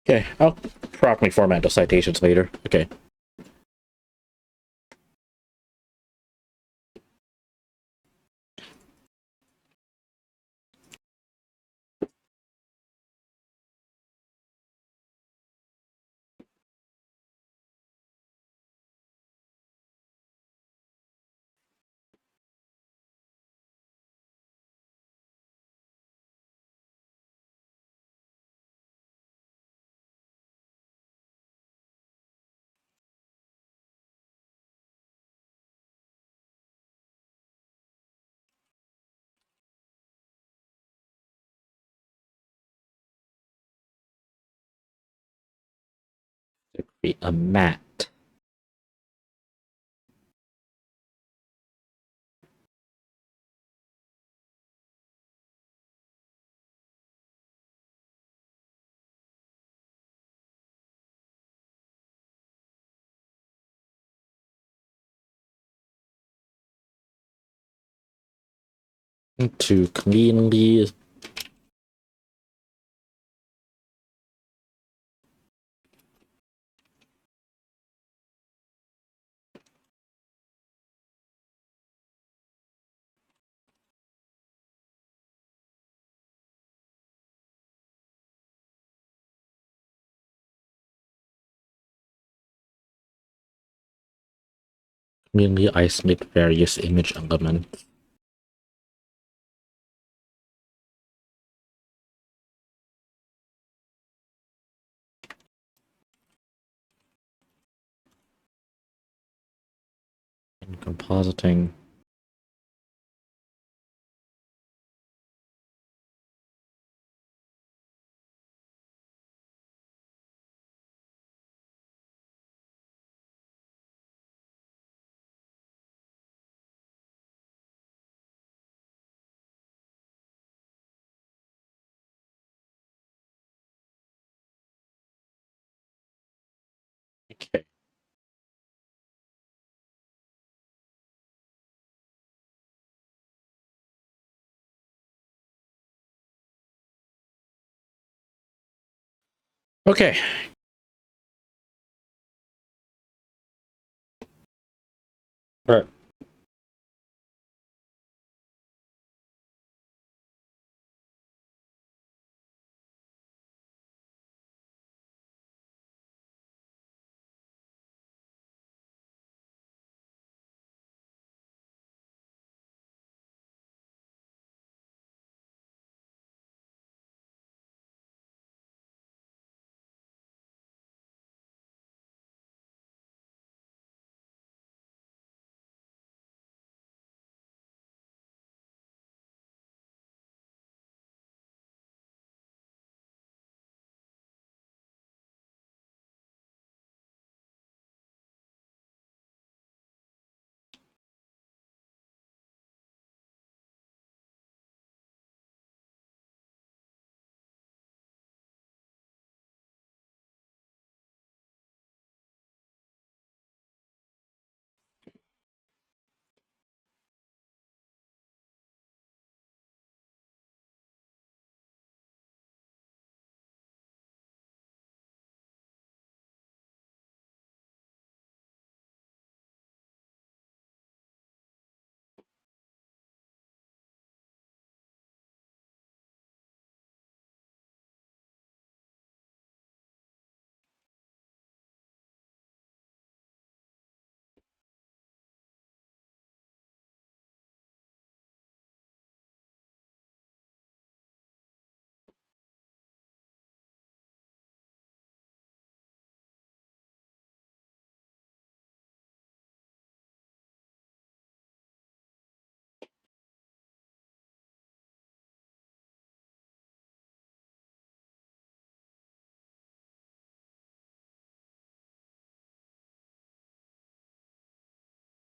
S1: Okay, I'll properly format the citations later. Okay. It could be a mat. To cleanly isolate various image elements. In compositing. Okay. Okay. All right.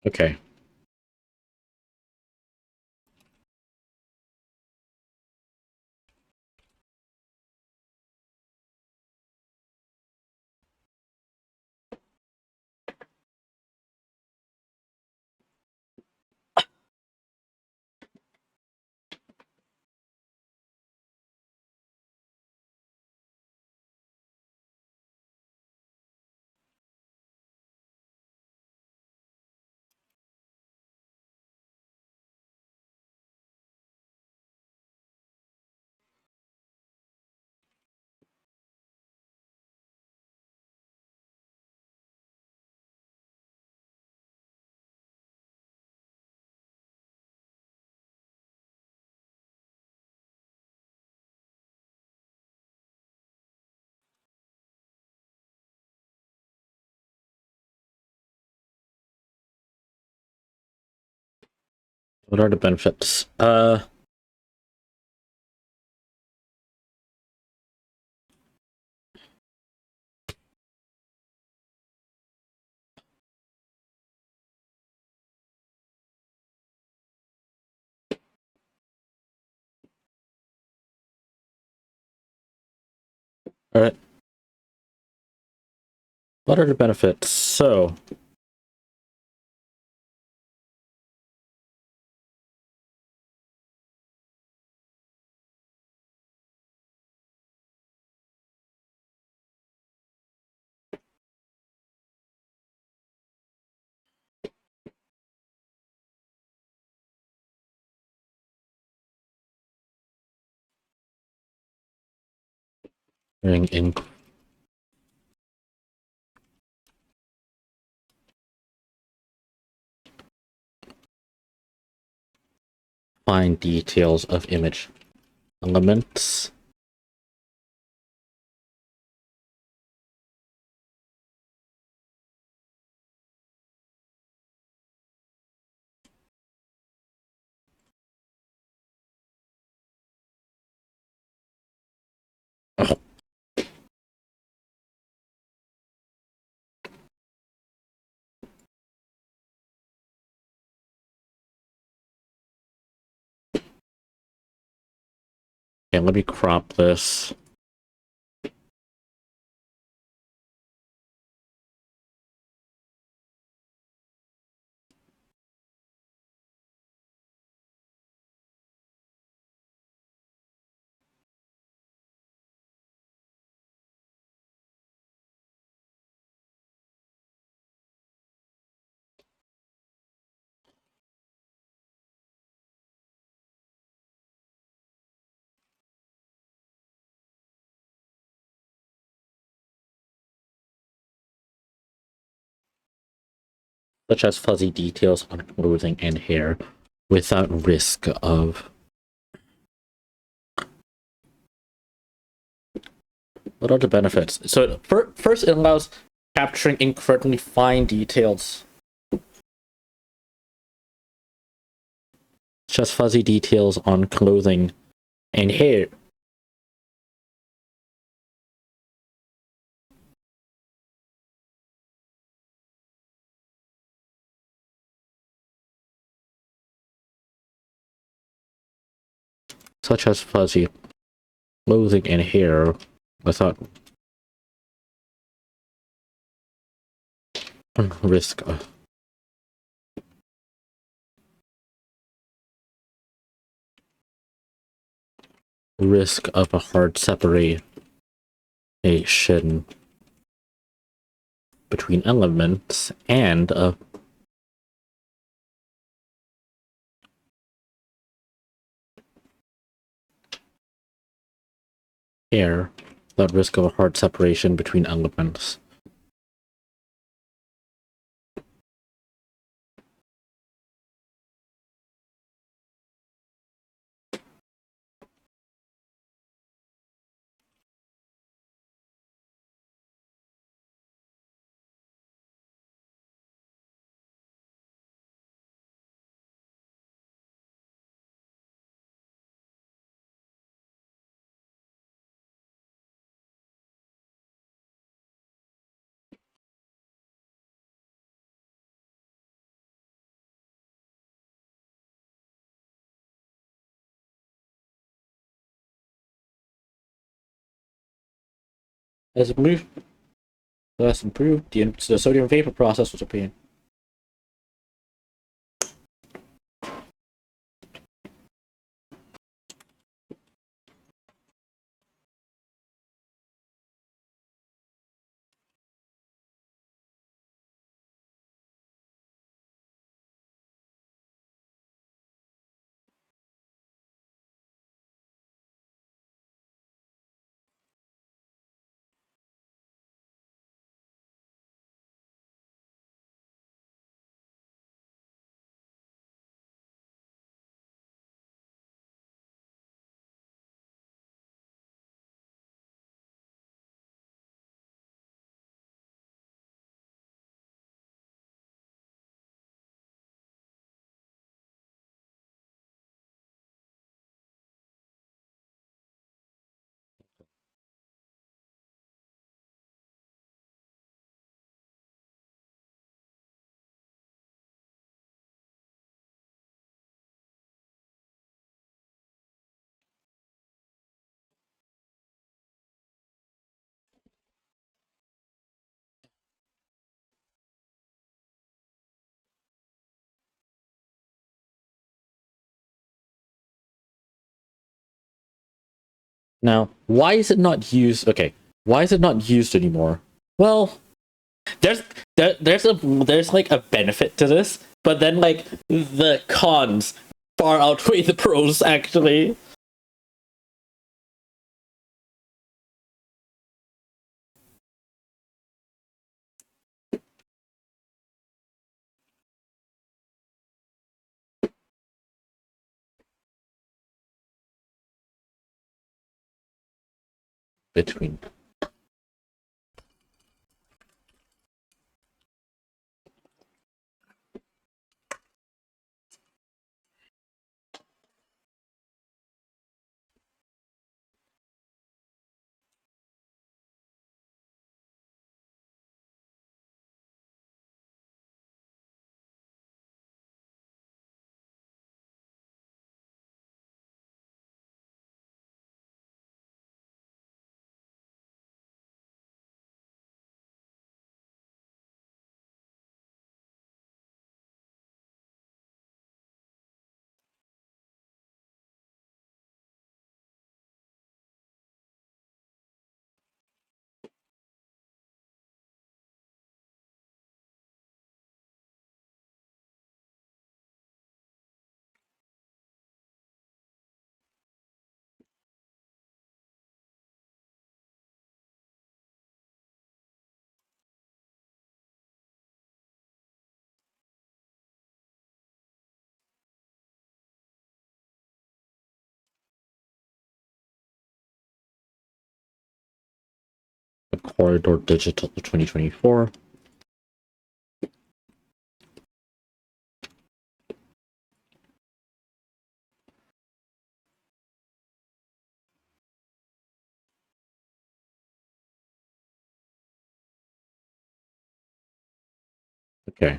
S1: Okay. What are the benefits? All right. What are the benefits? So, in fine details of image elements. Oh, okay, let me crop this. such as fuzzy details on clothing and hair, without risk of... What are the benefits? So first, it allows capturing incredibly fine details, such as fuzzy details on clothing and hair. Such as fuzzy clothing and hair, without risk of... risk of a hard separation between elements and a hair, without risk of a hard separation between elements. As improved, the sodium vapor process was a pain. Now, why is it not used? Okay, why is it not used anymore? Well, there's there's like a benefit to this, but then like the cons far outweigh the pros actually. Between Corridor Digital 2024. Okay.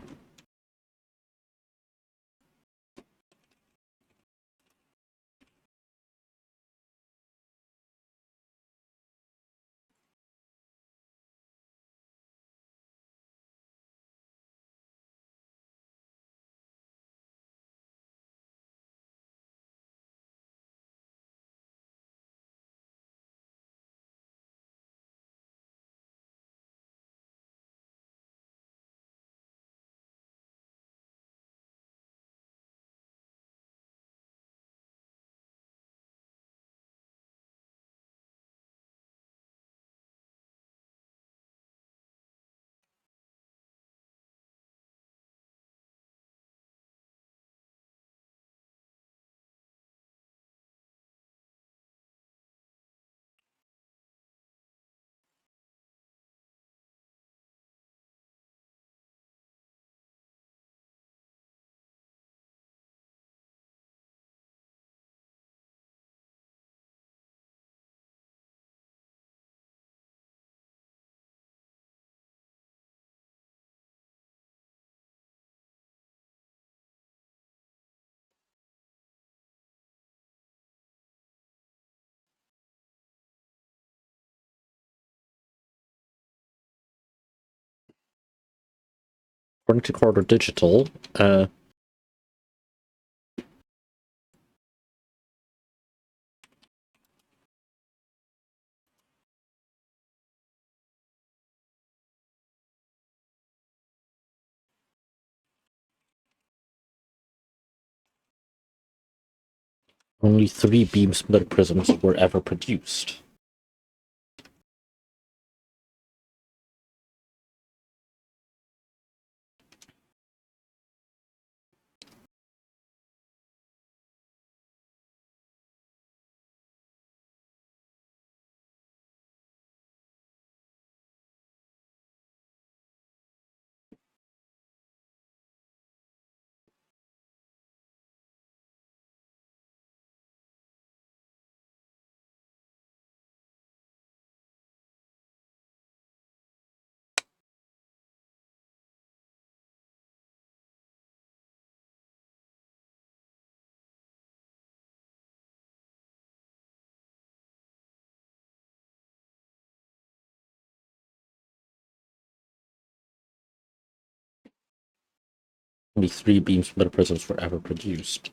S1: According to Corridor Digital, only 3 beam splitter prisms were ever produced. Only 3 beam splitter prisms were ever produced.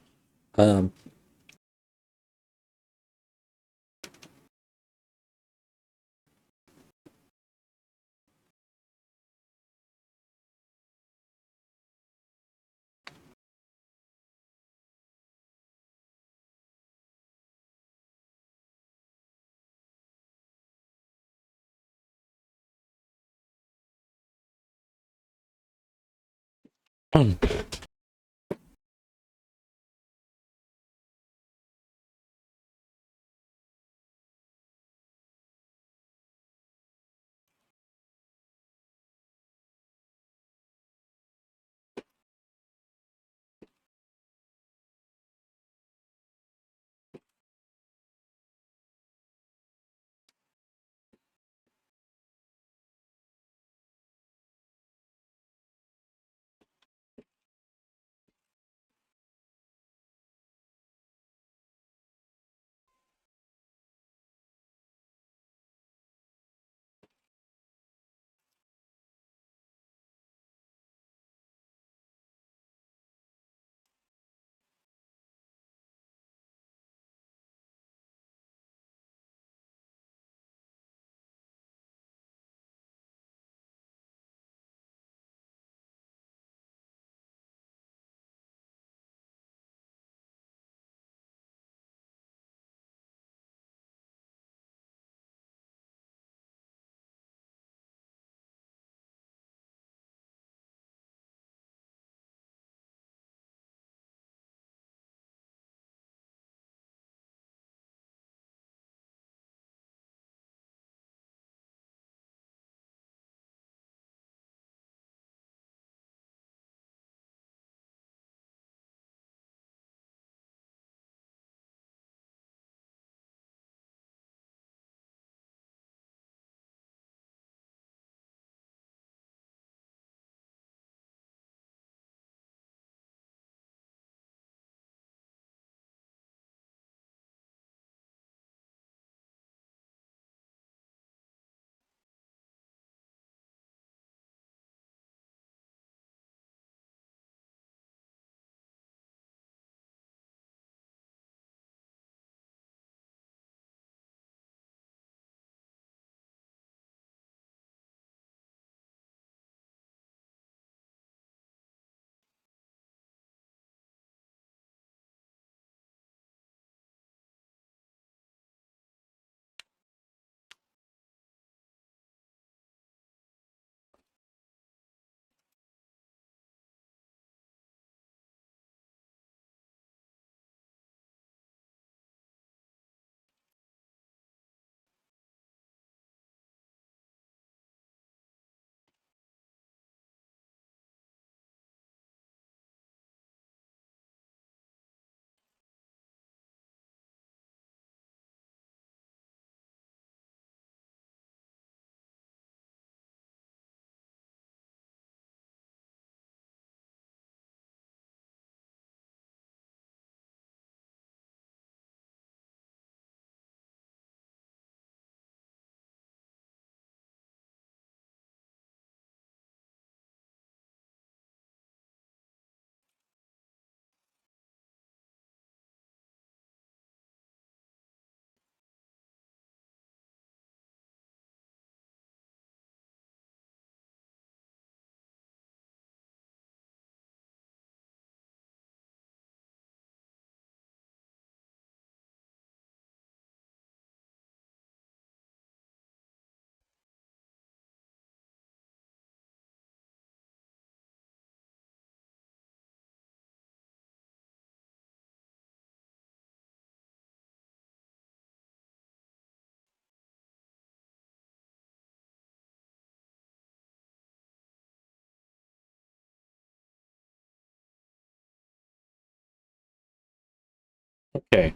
S1: Okay.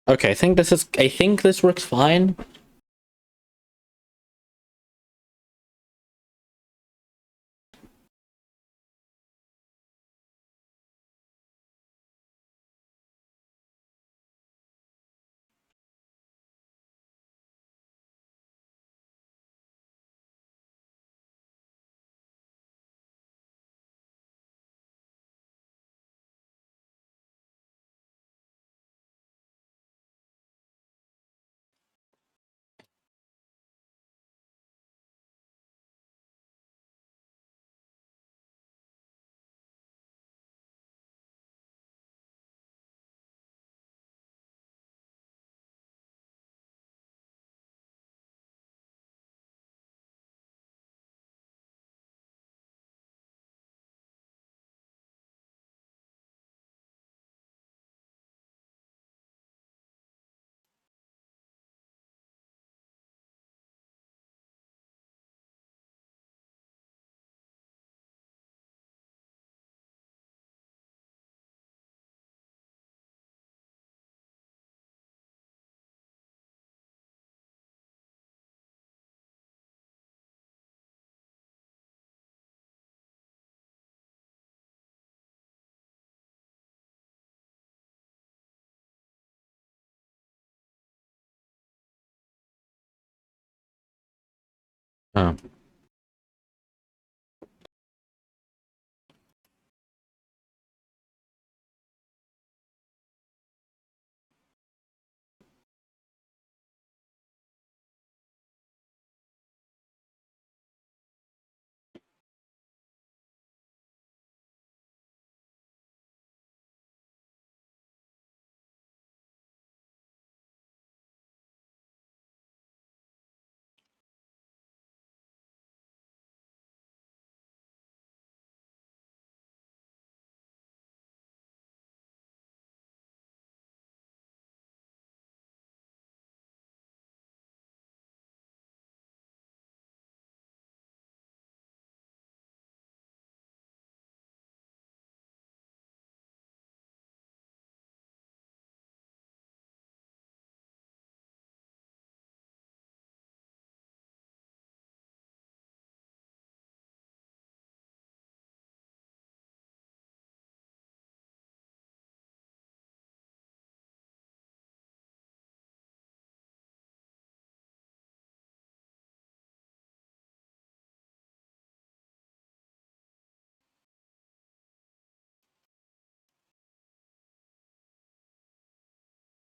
S1: Okay, I think this works fine. Oh.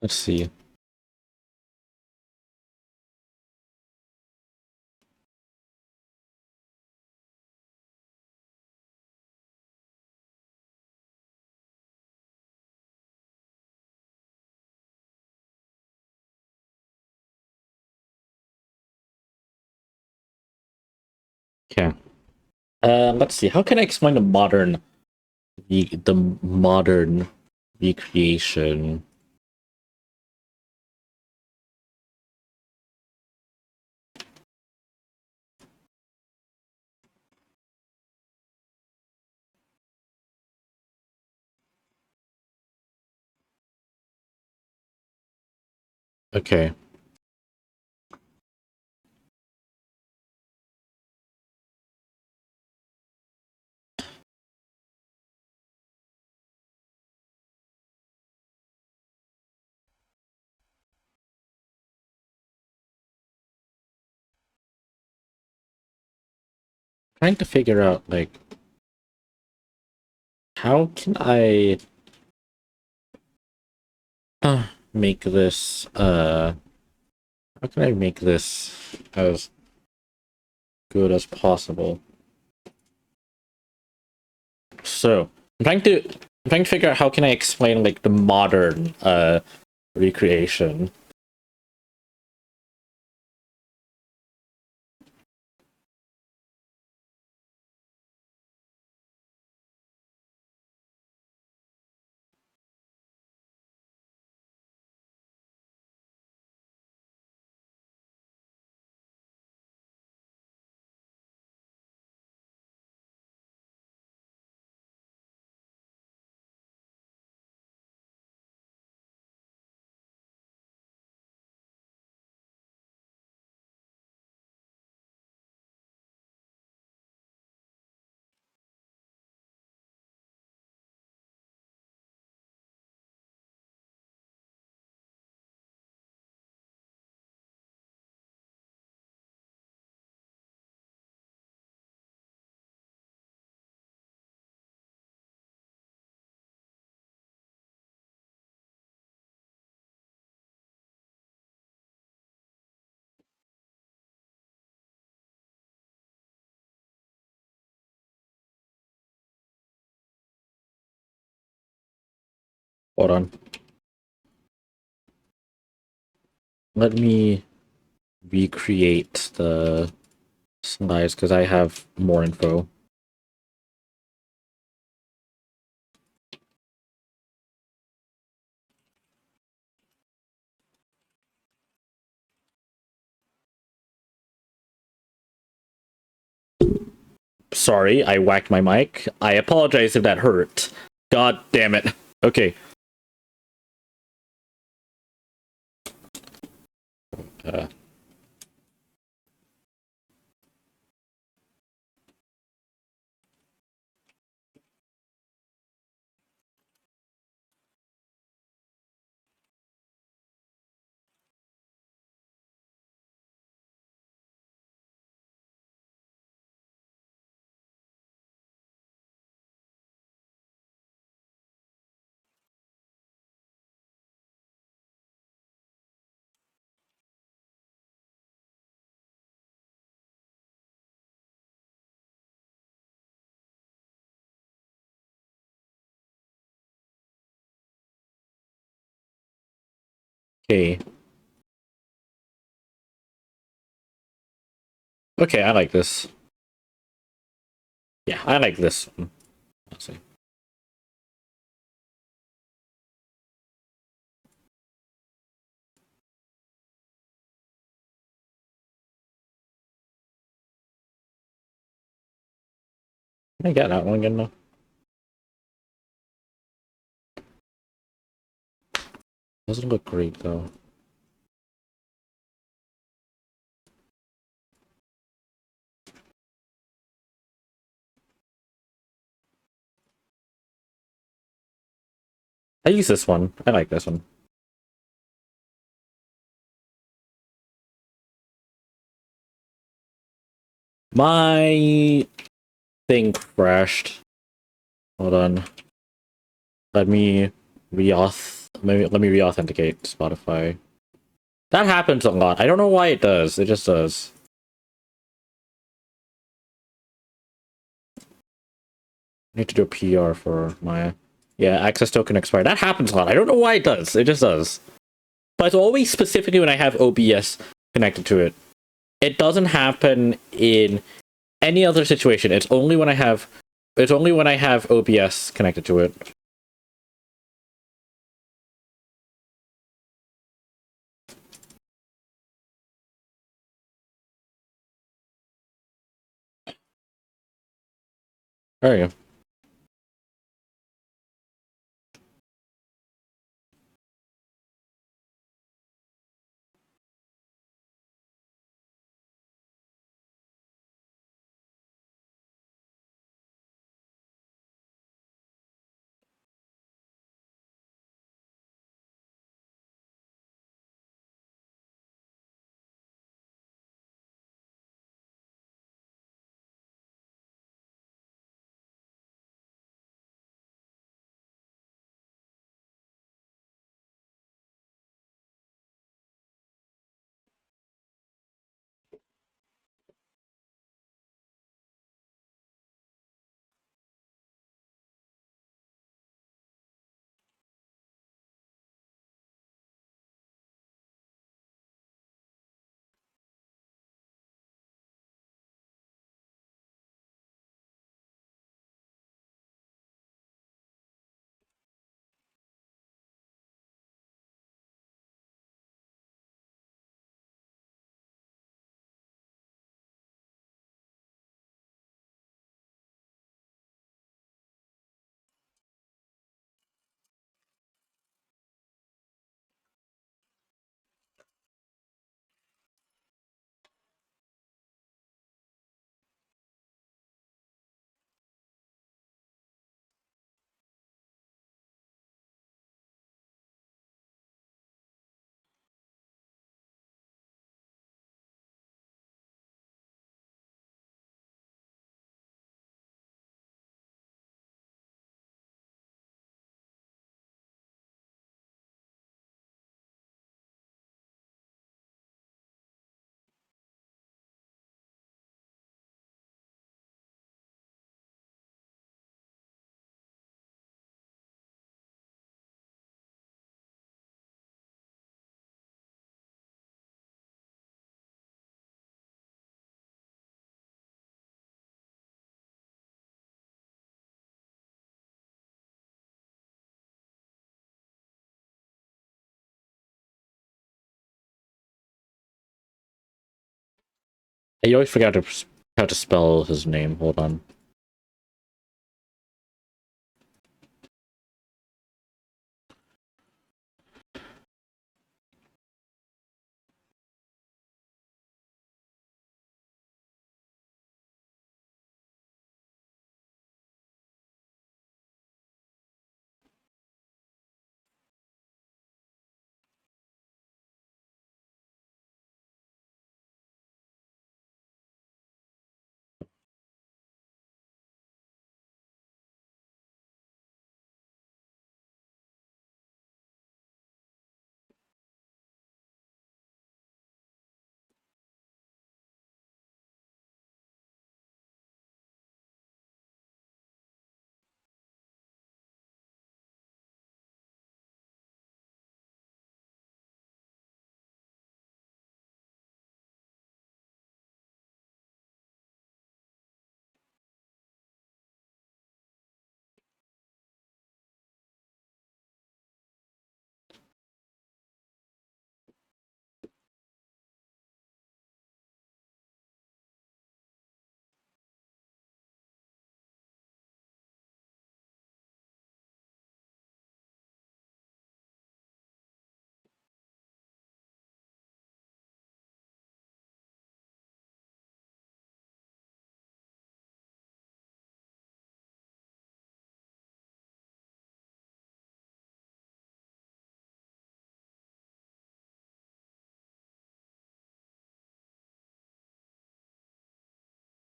S1: Let's see. Okay. Let's see. How can I explain the modern recreation? Okay. Trying to figure out like how can I make this how can I make this as good as possible? So I'm trying to figure out how can I explain like the modern recreation. Hold on. Let me recreate the slides because I have more info. Sorry, I whacked my mic. I apologize if that hurt. God damn it. Okay. Uh, okay. Okay, I like this. Yeah, I like this one. Let's see. Can I get that one again though? Doesn't look great though. I use this one. I like this one. My thing crashed. Hold on. Let me let me re-authenticate Spotify. That happens a lot. I don't know why it does. It just does. I need to do a PR for my access token expired. That happens a lot. I don't know why it does. It just does. But it's always specifically when I have OBS connected to it. It doesn't happen in any other situation. It's only when I have OBS connected to it. There you go. I always forgot how to spell his name. Hold on.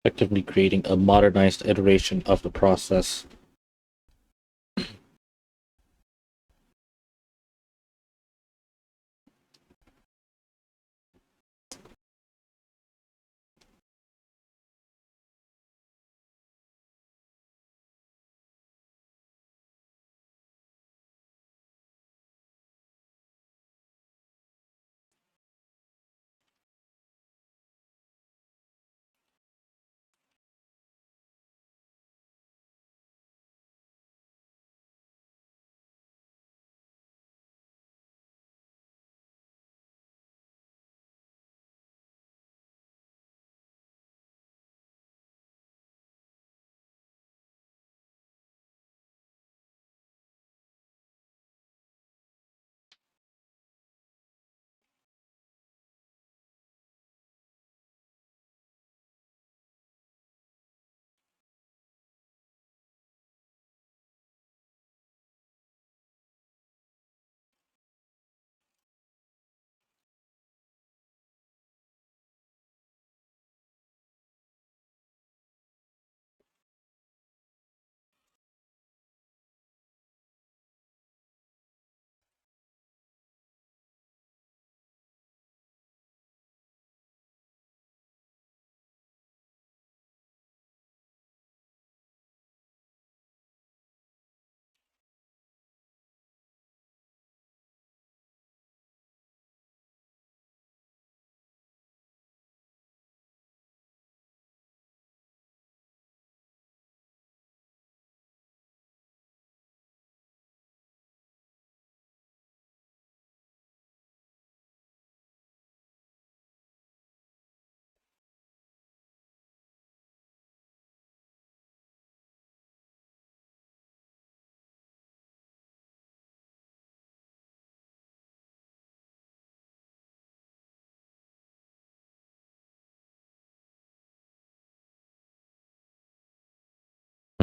S1: Effectively creating a modernized iteration of the process.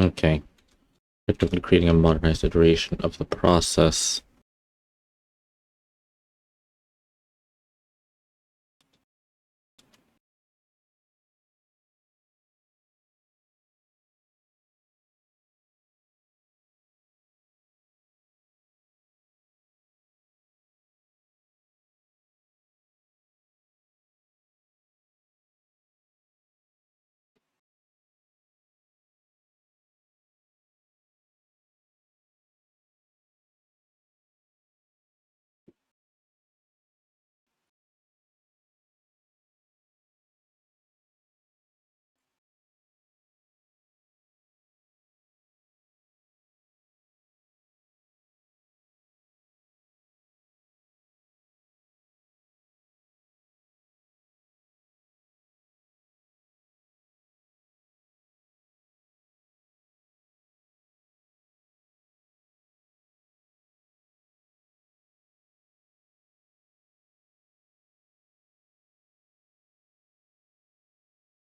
S1: Okay. Effectively creating a modernized iteration of the process.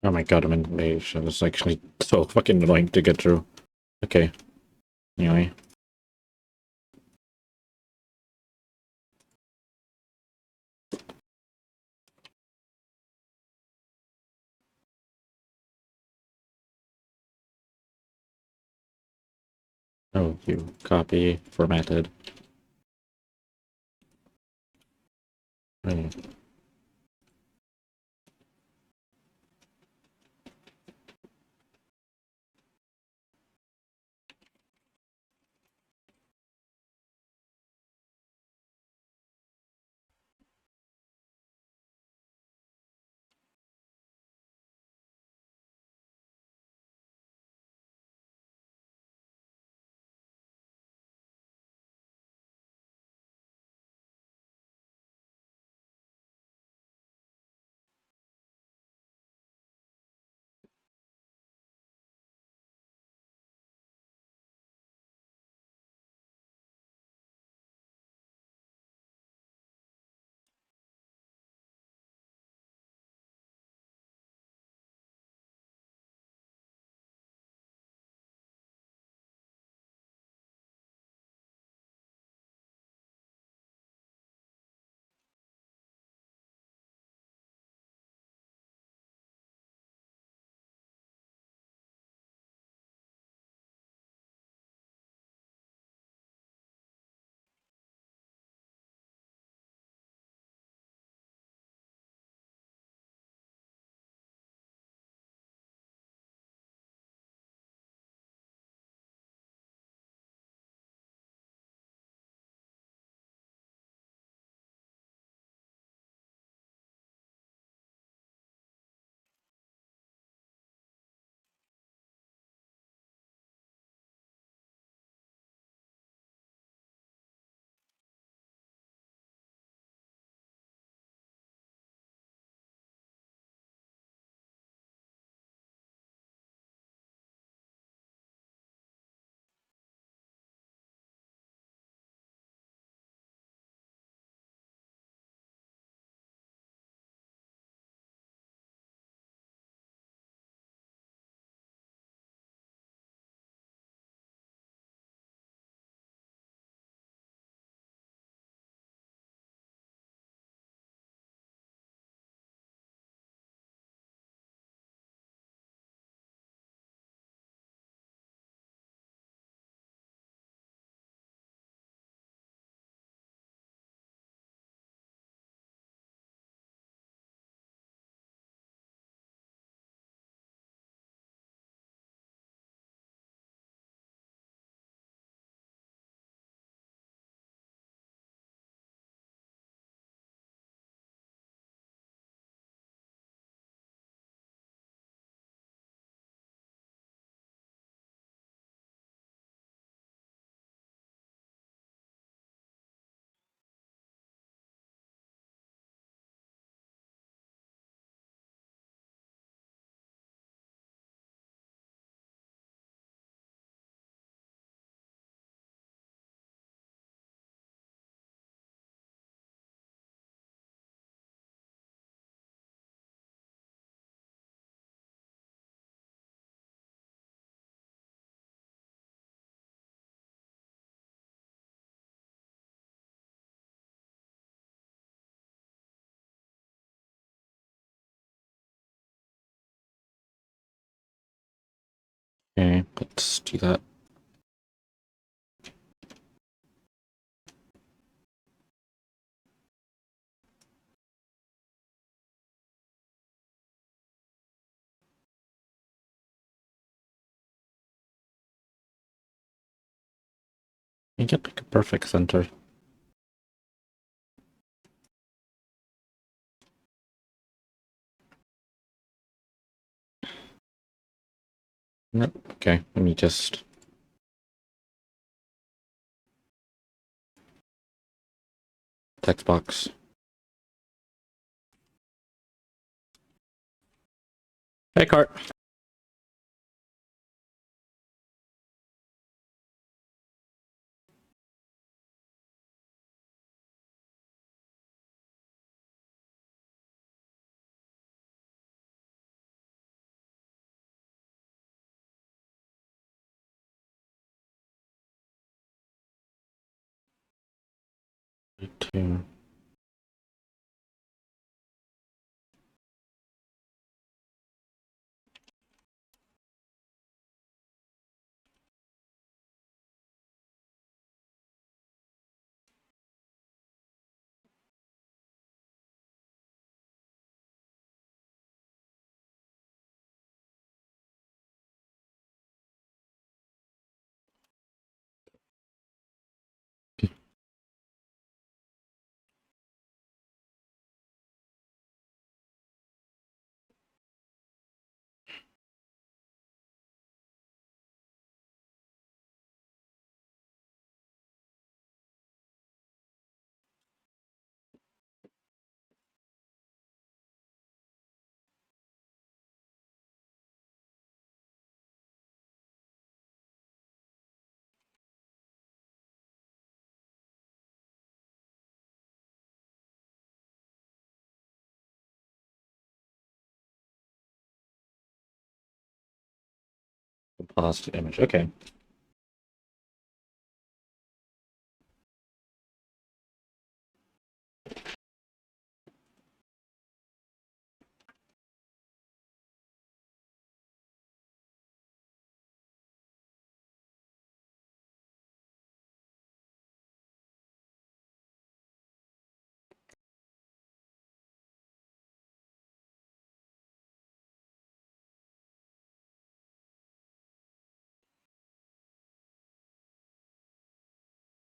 S1: Oh my god, I'm in beige. That was actually so fucking annoying to get through. Okay. Anyway. Oh, you copy formatted. Hmm. Okay, let's do that. You get like a perfect center. Yep. Okay, let me just text box. Hey, Cart. Yeah. Composite image. Okay.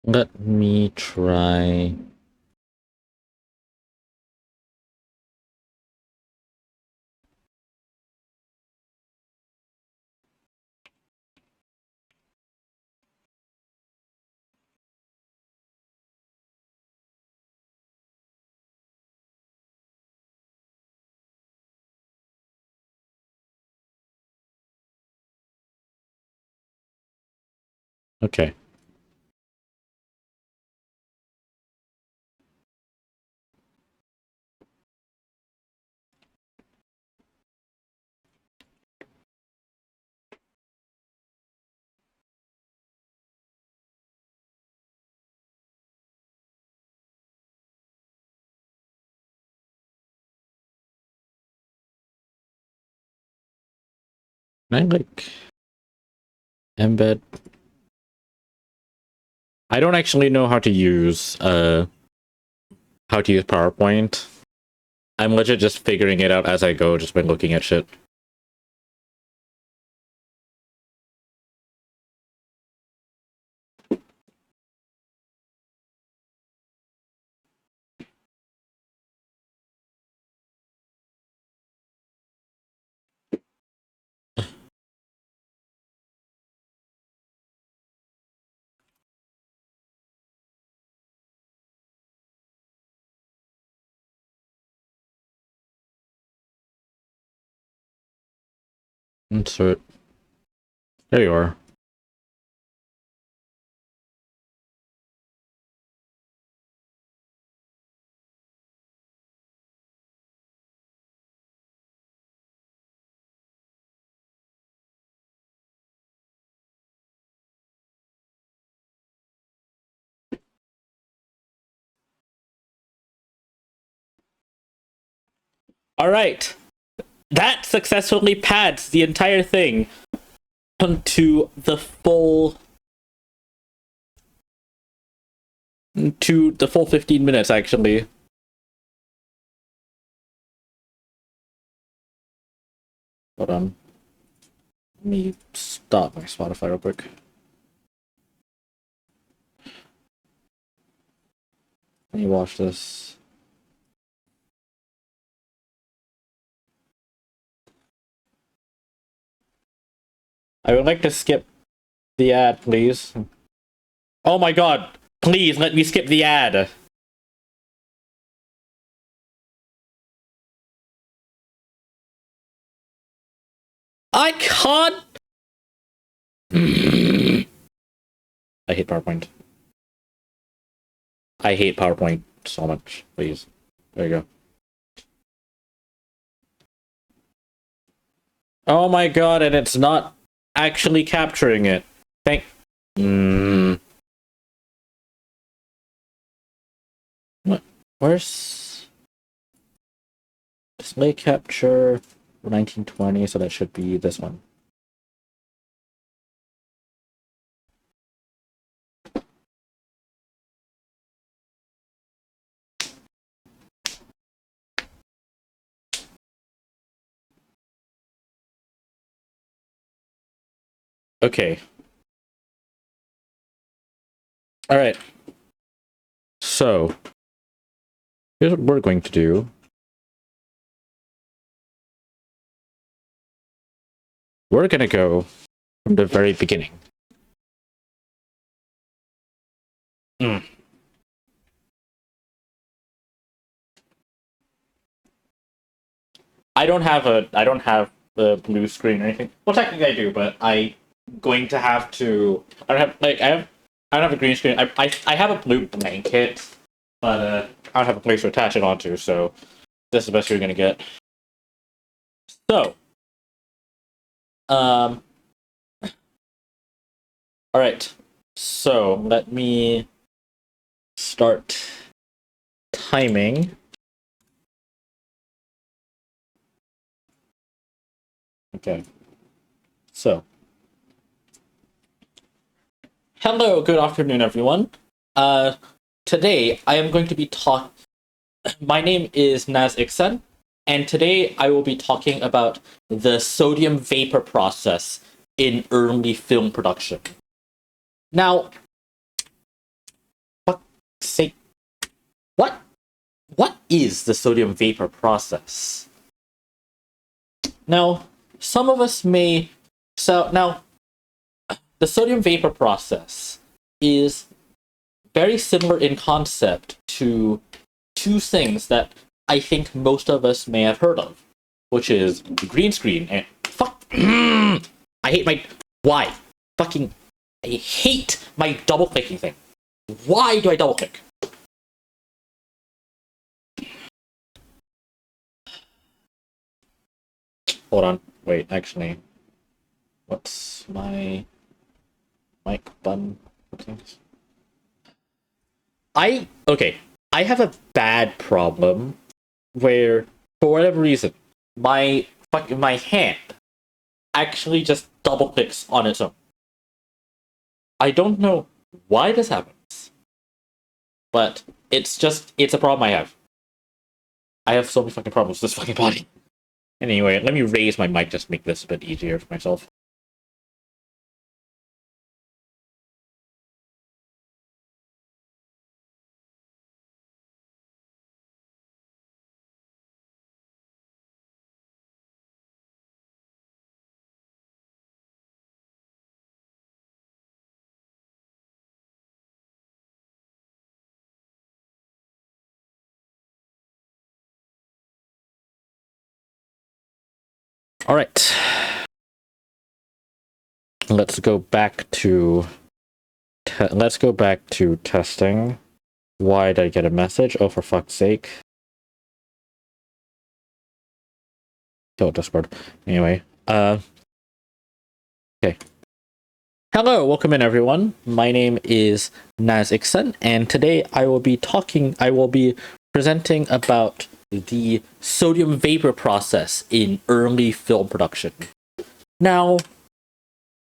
S1: Let me try. Okay. Can I like embed? I don't actually know how to use PowerPoint. I'm legit just figuring it out as I go, just by looking at shit. Insert. There you are. All right. That successfully pads the entire thing onto the full 15 minutes actually. Hold on. Let me stop my Spotify real quick. Let me watch this. I would like to skip the ad, please. Oh my god. Please let me skip the ad. I can't. I hate PowerPoint. I hate PowerPoint so much. Please. There you go. Oh my god, and it's not actually capturing it. Thank. Where's display capture 1920? So that should be this one. Okay. All right. So here's what we're going to do. We're going to go from the very beginning. I don't have a blue screen or anything. Well, technically I do, but I going to have to. I don't have a green screen. I have a blue blanket, but I don't have a place to attach it onto. So this is the best you're gonna get. So, all right. So let me start timing. Okay. So, hello, good afternoon, everyone. Today I am going to be My name is Naz Iksan, and today I will be talking about the sodium vapor process in early film production. Now, fuck's sake, what is the sodium vapor process? Now, some of us may the sodium vapor process is very similar in concept to two things that I think most of us may have heard of, which is green screen and I hate my I hate my double clicking thing. Why do I double click? Hold on. Wait, actually. What's my mic button? I have a bad problem where, for whatever reason, my hand actually just double clicks on its own. I don't know why this happens, but it's a problem I have. I have so many fucking problems with this fucking body. Anyway, let me raise my mic just to make this a bit easier for myself. All right. Let's go back to testing. Why did I get a message? Oh, for fuck's sake. Kill Discord. Anyway, okay. Hello, welcome in everyone. My name is Naz Iksan, and today I will be presenting about the sodium vapor process in early film production. Now,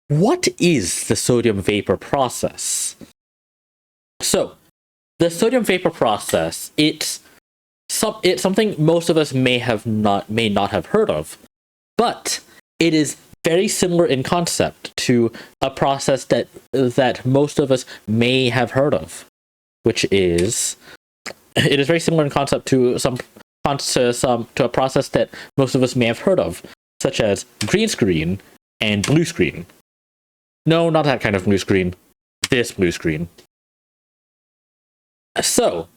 S1: what is the sodium vapor process? So, the sodium vapor process, it's something most of us may not have heard of, but it is very similar in concept to a process that most of us may have heard of, which is it is very similar in concept to a process that most of us may have heard of, such as green screen and blue screen. No, not that kind of blue screen. This blue screen. So,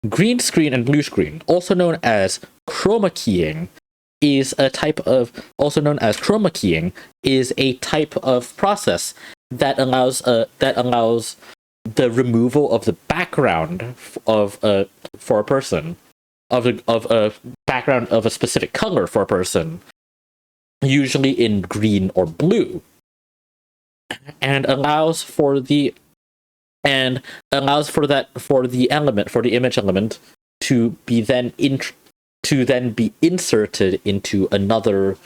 S1: green screen and blue screen, also known as chroma keying, is a type of process that allows the removal of the background for a person of a background of a specific color for a person, usually in green or blue, and allows for the image element to be then be inserted into another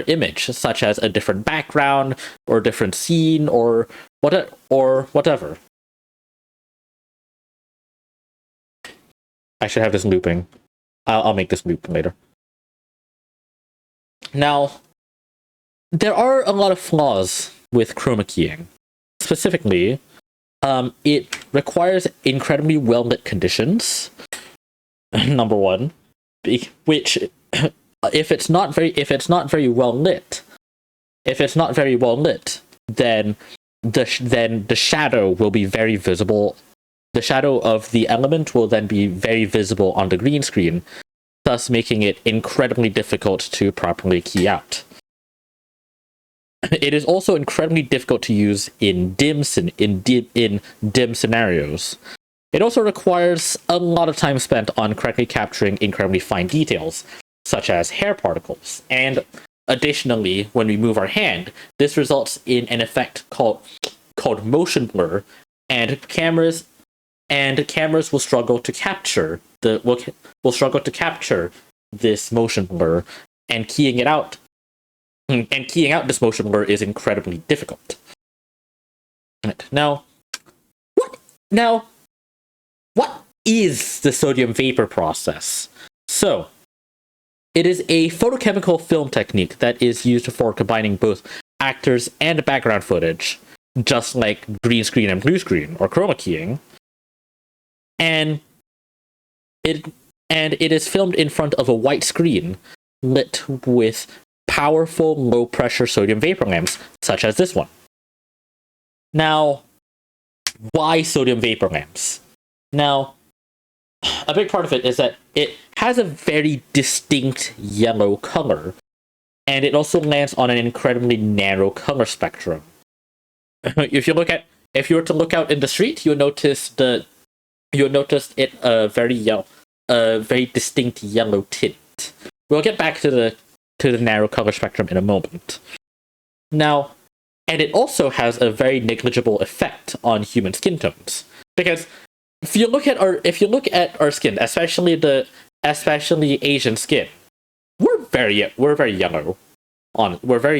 S1: image, such as a different background or a different scene or whatever. I should have this looping. I'll make this loop later. Now, there are a lot of flaws with chroma keying. Specifically, it requires incredibly well-lit conditions. Number one, which if it's not very well lit, then the shadow will be very visible. The shadow of the element will then be very visible on the green screen, thus making it incredibly difficult to properly key out. It is also incredibly difficult to use in dim scenarios. It also requires a lot of time spent on correctly capturing incredibly fine details, such as hair particles. And additionally, when we move our hand, this results in an effect called motion blur, and cameras will struggle to capture this motion blur, and keying out this motion blur is incredibly difficult. Now, what is the sodium vapor process? So, it is a photochemical film technique that is used for combining both actors and background footage, just like green screen and blue screen or chroma keying. And it is filmed in front of a white screen lit with powerful low-pressure sodium vapor lamps, such as this one. Now, why sodium vapor lamps? Now, a big part of it is that it has a very distinct yellow color, and it also lands on an incredibly narrow color spectrum. If you were to look out in the street, you'll notice it a very distinct yellow tint. We'll get back to the narrow color spectrum in a moment. Now, and it also has a very negligible effect on human skin tones, because if you look at our skin, especially Asian skin, we're very yellow. We're very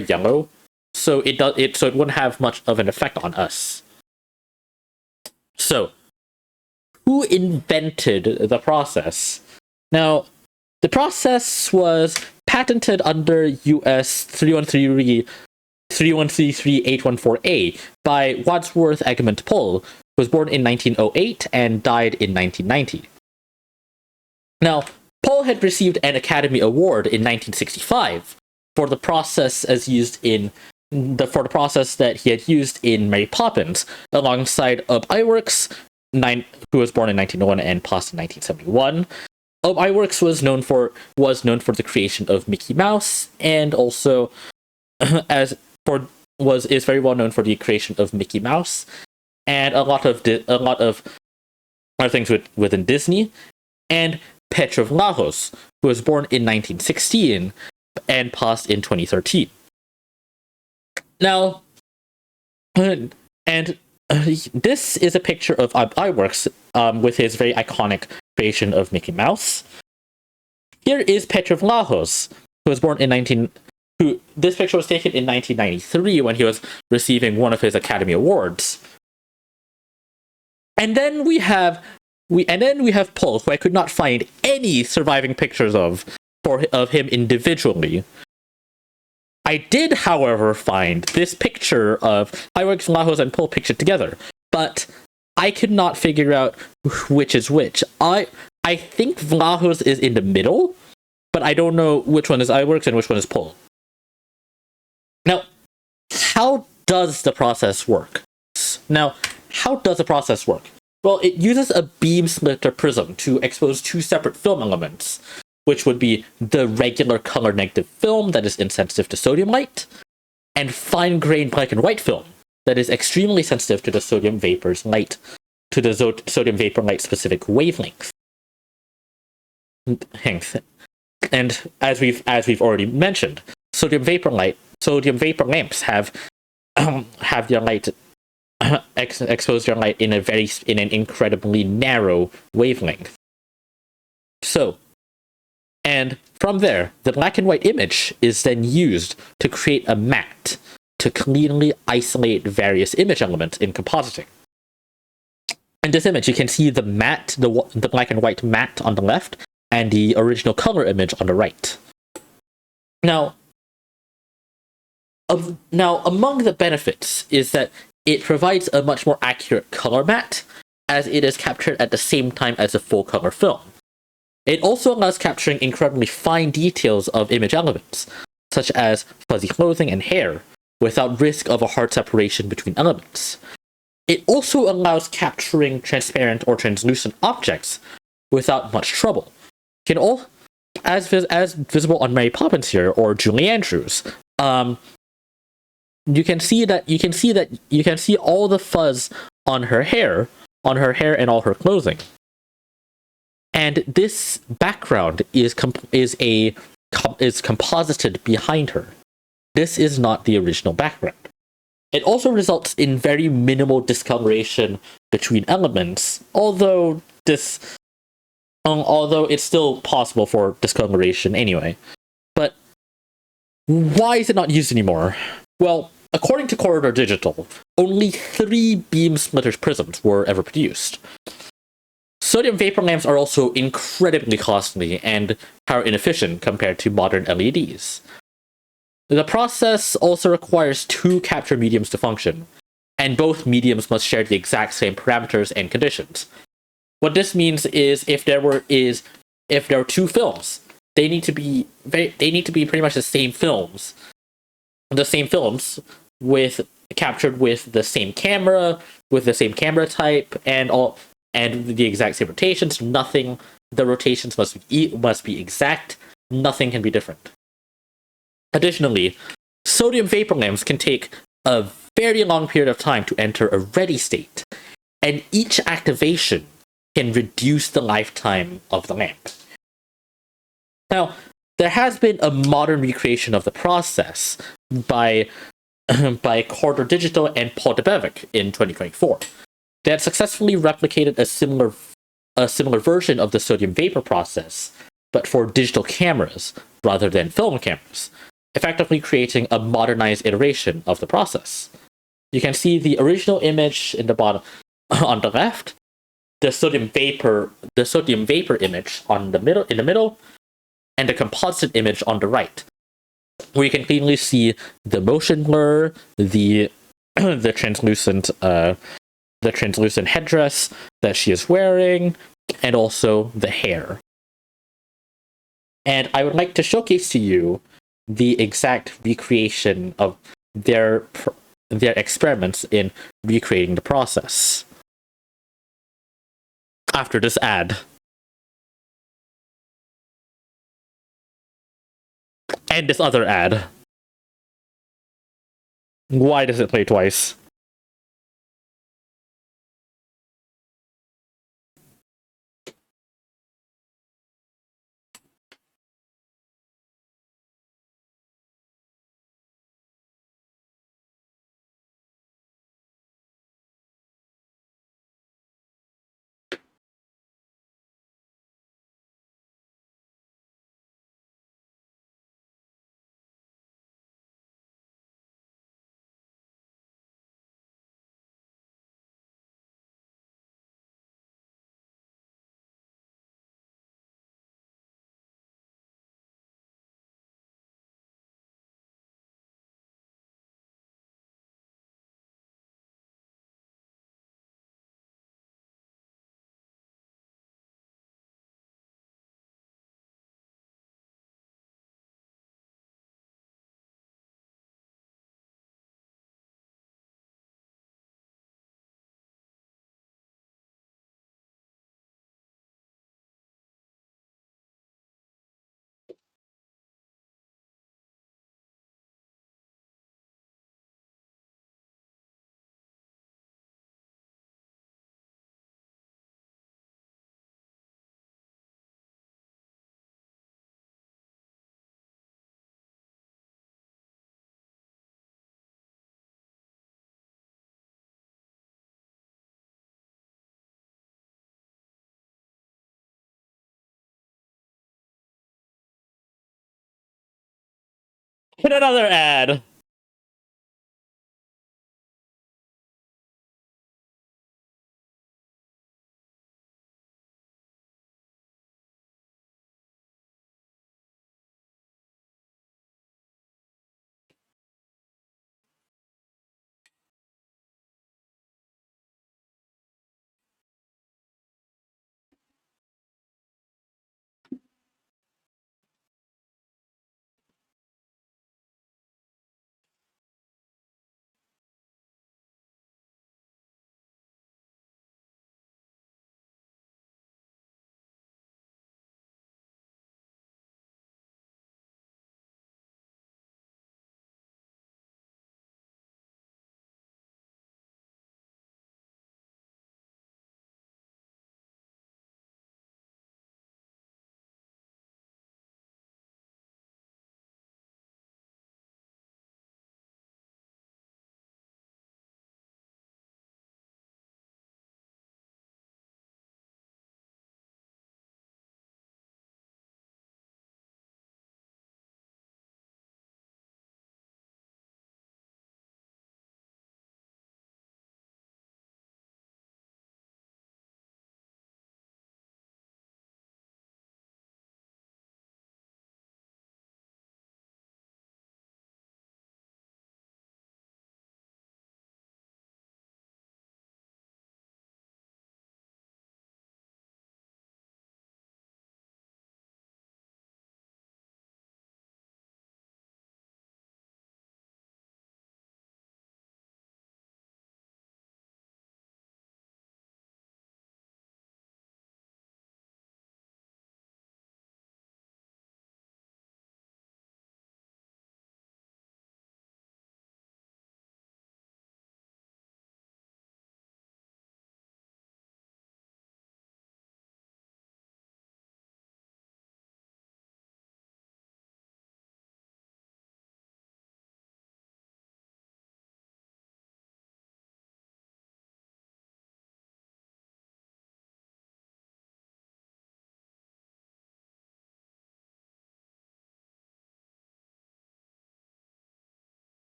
S1: yellow, so it wouldn't have much of an effect on us. So, who invented the process? Now, the process was patented under US 3133814A by Wadsworth Egmont Pohl, who was born in 1908 and died in 1990. Now, Pohl had received an Academy Award in 1965 for the process that he had used in Mary Poppins, alongside Iwerks, who was born in 1901 and passed in 1971. Iwerks was known for the creation of Mickey Mouse, and also is very well known for the creation of Mickey Mouse and a lot of other things within Disney. And Petr Vlahos, who was born in 1916 and passed in 2013. Now, this is a picture of Iwerks with his very iconic creation of Mickey Mouse. Here is Petr Vlahos, who was born this picture was taken in 1993 when he was receiving one of his Academy Awards. And then we have Pohl, who I could not find any surviving pictures of him individually. I did, however, find this picture of Iwerks, Vlahos, and Pohl pictured together, but I could not figure out which is which. I think Vlahos is in the middle, but I don't know which one is Iwerks and which one is Pohl. Now, how does the process work? Well, it uses a beam splitter prism to expose two separate film elements, which would be the regular color negative film that is insensitive to sodium light, and fine-grained black and white film that is extremely sensitive to the sodium vapor light specific wavelength. And as we've already mentioned, sodium vapor lamps have their light expose your light in an incredibly narrow wavelength. So, and from there, the black and white image is then used to create a matte to cleanly isolate various image elements in compositing. In this image, you can see the matte, the black and white matte on the left, and the original color image on the right. Now, among the benefits is that it provides a much more accurate color matte, as it is captured at the same time as a full color film. It also allows capturing incredibly fine details of image elements, such as fuzzy clothing and hair, without risk of a hard separation between elements. It also allows capturing transparent or translucent objects without much trouble. As visible on Mary Poppins here or Julie Andrews, you can see all the fuzz on her hair and all her clothing. And this background is composited behind her. This is not the original background. It also results in very minimal discoloration between elements, although it's still possible for discoloration anyway. But why is it not used anymore? Well, according to Corridor Digital, only 3 beam splitters prisms were ever produced. Sodium vapor lamps are also incredibly costly and power inefficient compared to modern LEDs. The process also requires 2 capture mediums to function, and both mediums must share the exact same parameters and conditions. What this means is if there were 2 films, they need to be pretty much the same films captured with the same camera, with the same camera type, and the exact same rotations. The rotations must be exact. Nothing can be different. Additionally, sodium vapor lamps can take a very long period of time to enter a ready state, and each activation can reduce the lifetime of the lamp. Now, there has been a modern recreation of the process by Corridor Digital and Paul Debevic in 2024. They had successfully replicated a similar version of the sodium vapor process, but for digital cameras rather than film cameras, effectively creating a modernized iteration of the process. You can see the original image in the bottom on the left, the sodium vapor image in the middle, and the composite image on the right, where you can clearly see the motion blur, the translucent headdress that she is wearing, and also the hair. And I would like to showcase to you the exact recreation of their experiments in recreating the process. After this ad. And this other ad. Why does it play twice? Hit another ad.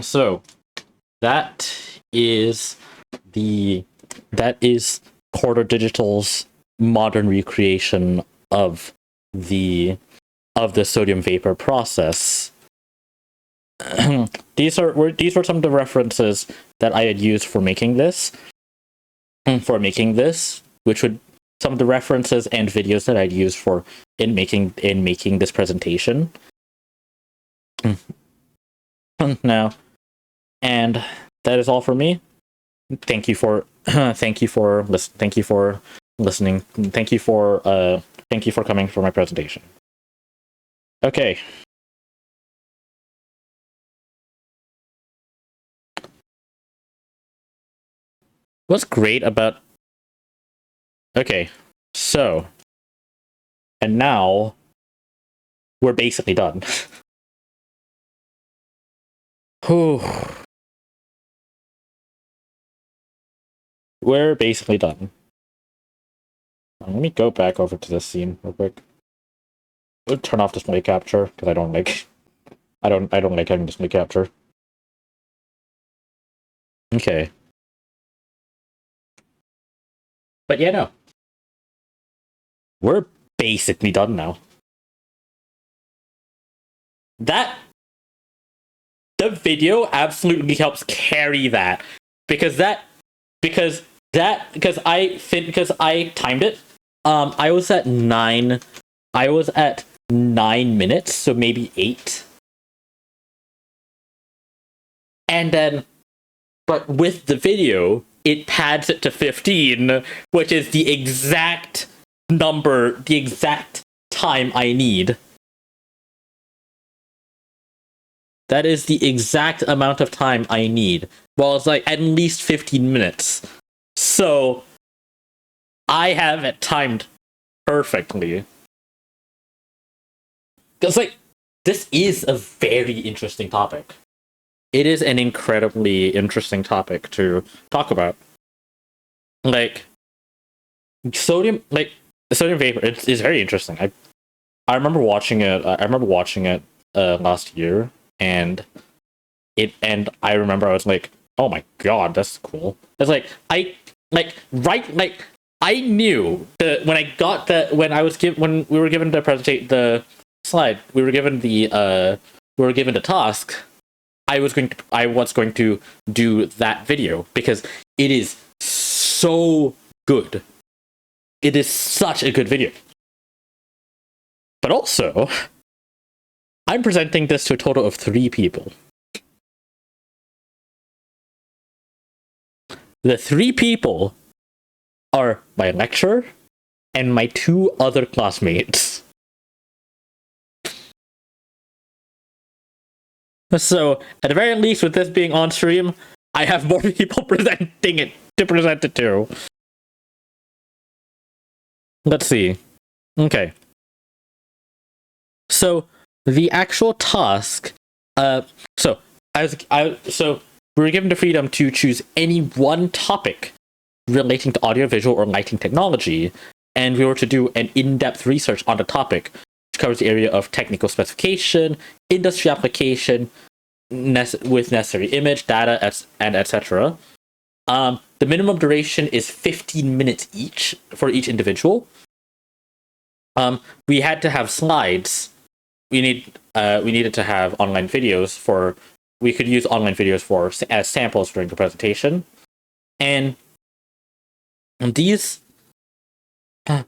S1: So that is the that is Quarter Digital's modern recreation of the sodium vapor process. These were some of the references that I had used for making this, which would some of the references and videos that I'd used for in making this presentation. Now, and that is all for me. Thank you for thank you for listening. Thank you for coming for my presentation. Okay. What's great about Okay, so, and now we're basically done. Whew. We're basically done. Let me go back over to this scene real quick. I'll turn off display capture because I don't like I don't like having display capture. Okay. But yeah, no. We're basically done now. The video absolutely helps carry that because I timed it. I was at 9 minutes, so maybe 8. And then, but with the video, it pads it to 15, which is the exact time I need. That is the exact amount of time I need. Well, it's like at least 15 minutes. So, I have it timed perfectly. Because, like, this is a very interesting topic. It is an incredibly interesting topic to talk about. Like, sodium vapor is very interesting. I remember watching it. Last year, and I remember I was like, oh my god, that's cool. It's like I knew that when we were given the slide, we were given the task. I was going to do that video because it is so good. It is such a good video. But also, I'm presenting this to a total of 3 people. The 3 people are my lecturer and my 2 other classmates. So, at the very least, with this being on stream, I have more people presenting it to present it to. Let's see. Okay. So, the actual task, so we were given the freedom to choose any one topic relating to audiovisual or lighting technology, and we were to do an in-depth research on the topic, which covers the area of technical specification, industry application, with necessary image, data, and etc. The minimum duration is 15 minutes each for each individual. We had to have slides. We needed to have online videos for. We could use online videos as samples during the presentation, and these. And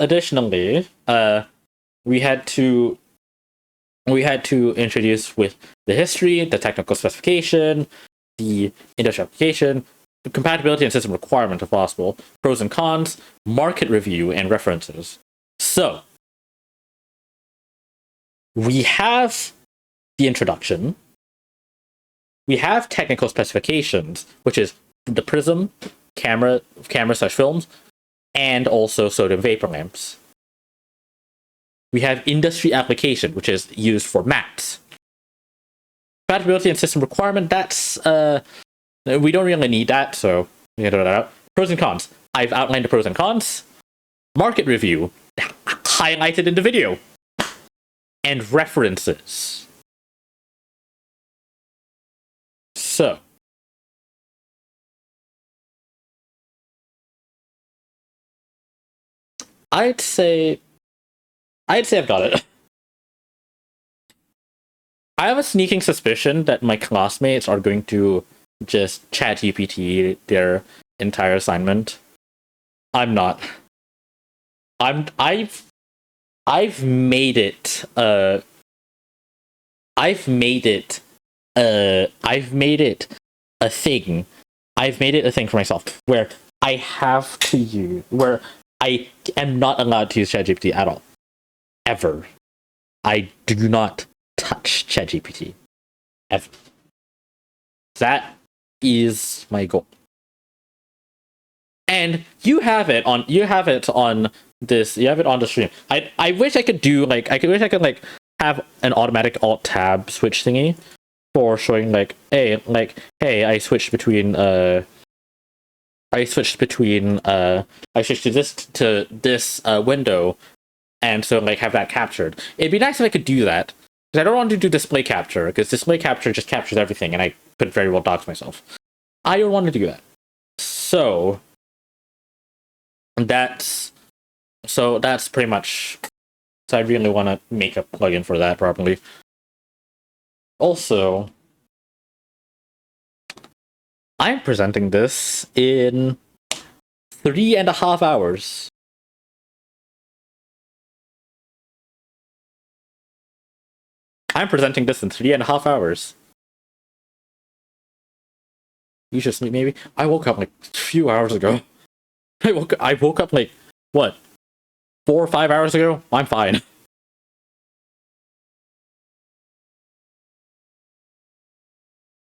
S1: additionally, we had to introduce with the history, the technical specification, the industry application, the compatibility and system requirement if possible, pros and cons, market review, and references. So, we have the introduction, we have technical specifications, which is the prism, camera/films, and also sodium vapor lamps. We have industry application, which is used for mats. Compatibility and system requirement, that's we don't really need that, so we can throw that out. Pros and cons. I've outlined the pros and cons. Market review, highlighted in the video. And references. So, I'd say I've got it. I have a sneaking suspicion that my classmates are going to just ChatGPT their entire assignment. I'm not. I've made it I've made it a thing. I've made it a thing for myself where I am not allowed to use ChatGPT at all. Ever. I do not touch ChatGPT. Ever. That is my goal. and you have it on this, you have it on the stream. I wish I could do like, wish I could like have an automatic alt tab switch thingy for showing like, hey, I switched between I switched to this window, and so like have that captured. It'd be nice if I could do that, because I don't want to do display capture, because display capture just captures everything, and I could very well dox myself. I don't want to do that. So that's pretty much. So I really want to make a plugin for that properly. Also, I'm presenting this in 3.5 hours. I'm presenting this in 3.5 hours. You should sleep, maybe. I woke up like a few hours ago. I woke up like what, 4 or 5 hours ago. I'm fine.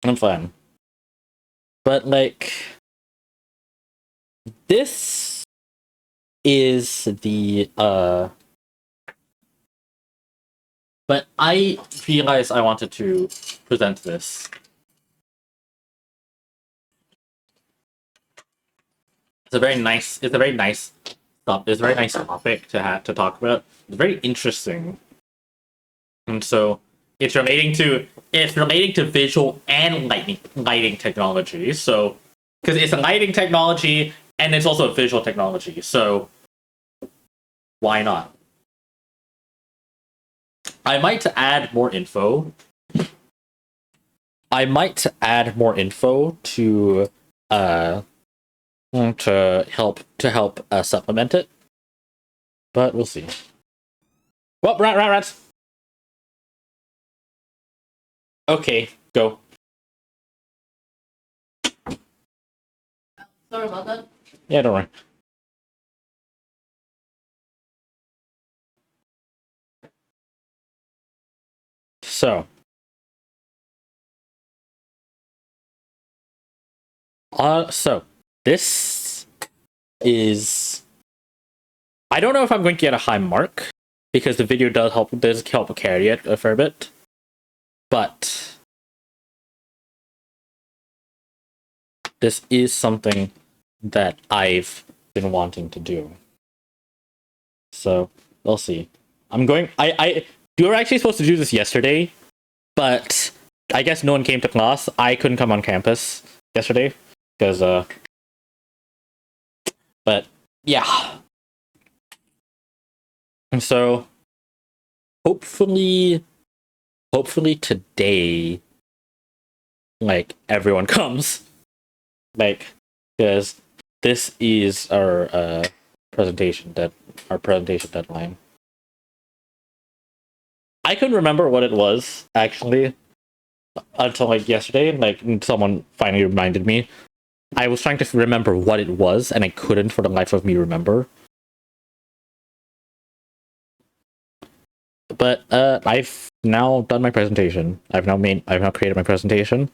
S1: I'm fine. But like, this is the but I realized I wanted to present this. It's a very nice topic to talk about. It's very interesting. And so it's relating to visual and lighting technology. So because it's a lighting technology and it's also a visual technology. So why not? I might add more info. To help supplement it, but we'll see. Well, rats. Okay, go. Sorry about that. Yeah, don't worry. So this is, I don't know if I'm going to get a high mark, because the video does help carry it a fair bit, but this is something that I've been wanting to do. So we'll see. We were actually supposed to do this yesterday, but I guess no one came to class. I couldn't come on campus yesterday because but yeah. And so hopefully today, like, everyone comes, like, because this is our presentation deadline. I couldn't remember what it was actually until like yesterday. Like, someone finally reminded me. I was trying to remember what it was, and I couldn't for the life of me remember. But I've now done my presentation. I've now created my presentation.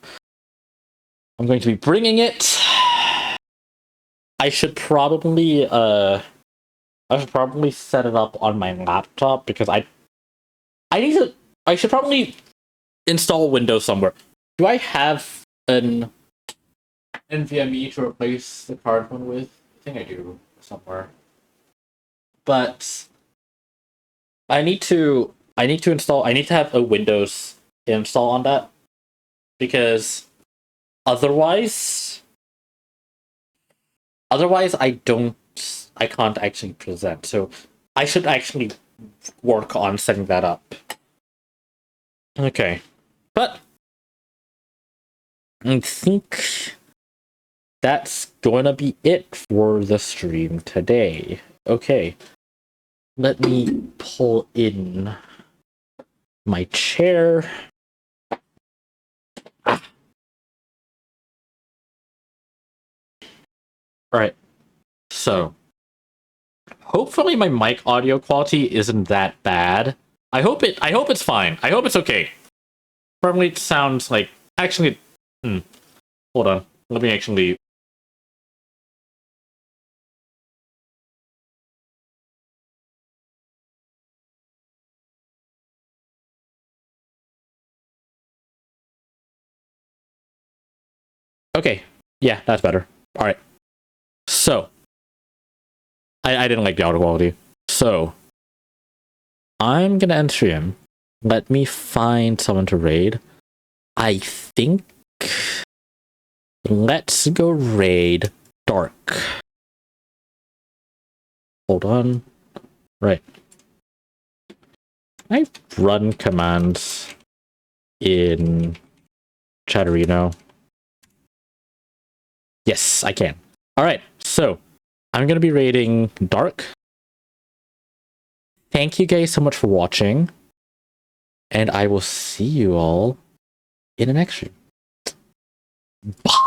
S1: I'm going to be bringing it. I should probably set it up on my laptop, because I should probably install Windows somewhere. Do I have an NVMe to replace the card one with? I think I do somewhere. But I need to have a Windows install on that, because otherwise I can't actually present. So I should actually work on setting that up. Okay. But I think that's gonna be it for the stream today. Okay. Let me pull in my chair. Alright. So hopefully my mic audio quality isn't that bad. I hope it's fine. I hope it's okay. Probably it sounds like, actually, hold on. Let me actually Okay. Yeah, that's better. All right. So, I didn't like the audio quality. So, I'm gonna end stream. Let me find someone to raid. I think. Let's go raid Dark. Hold on. Right. I run commands in Chatterino. Yes, I can. All right, so I'm gonna be raiding Dark. Thank you guys so much for watching, and I will see you all in the next stream. Bye.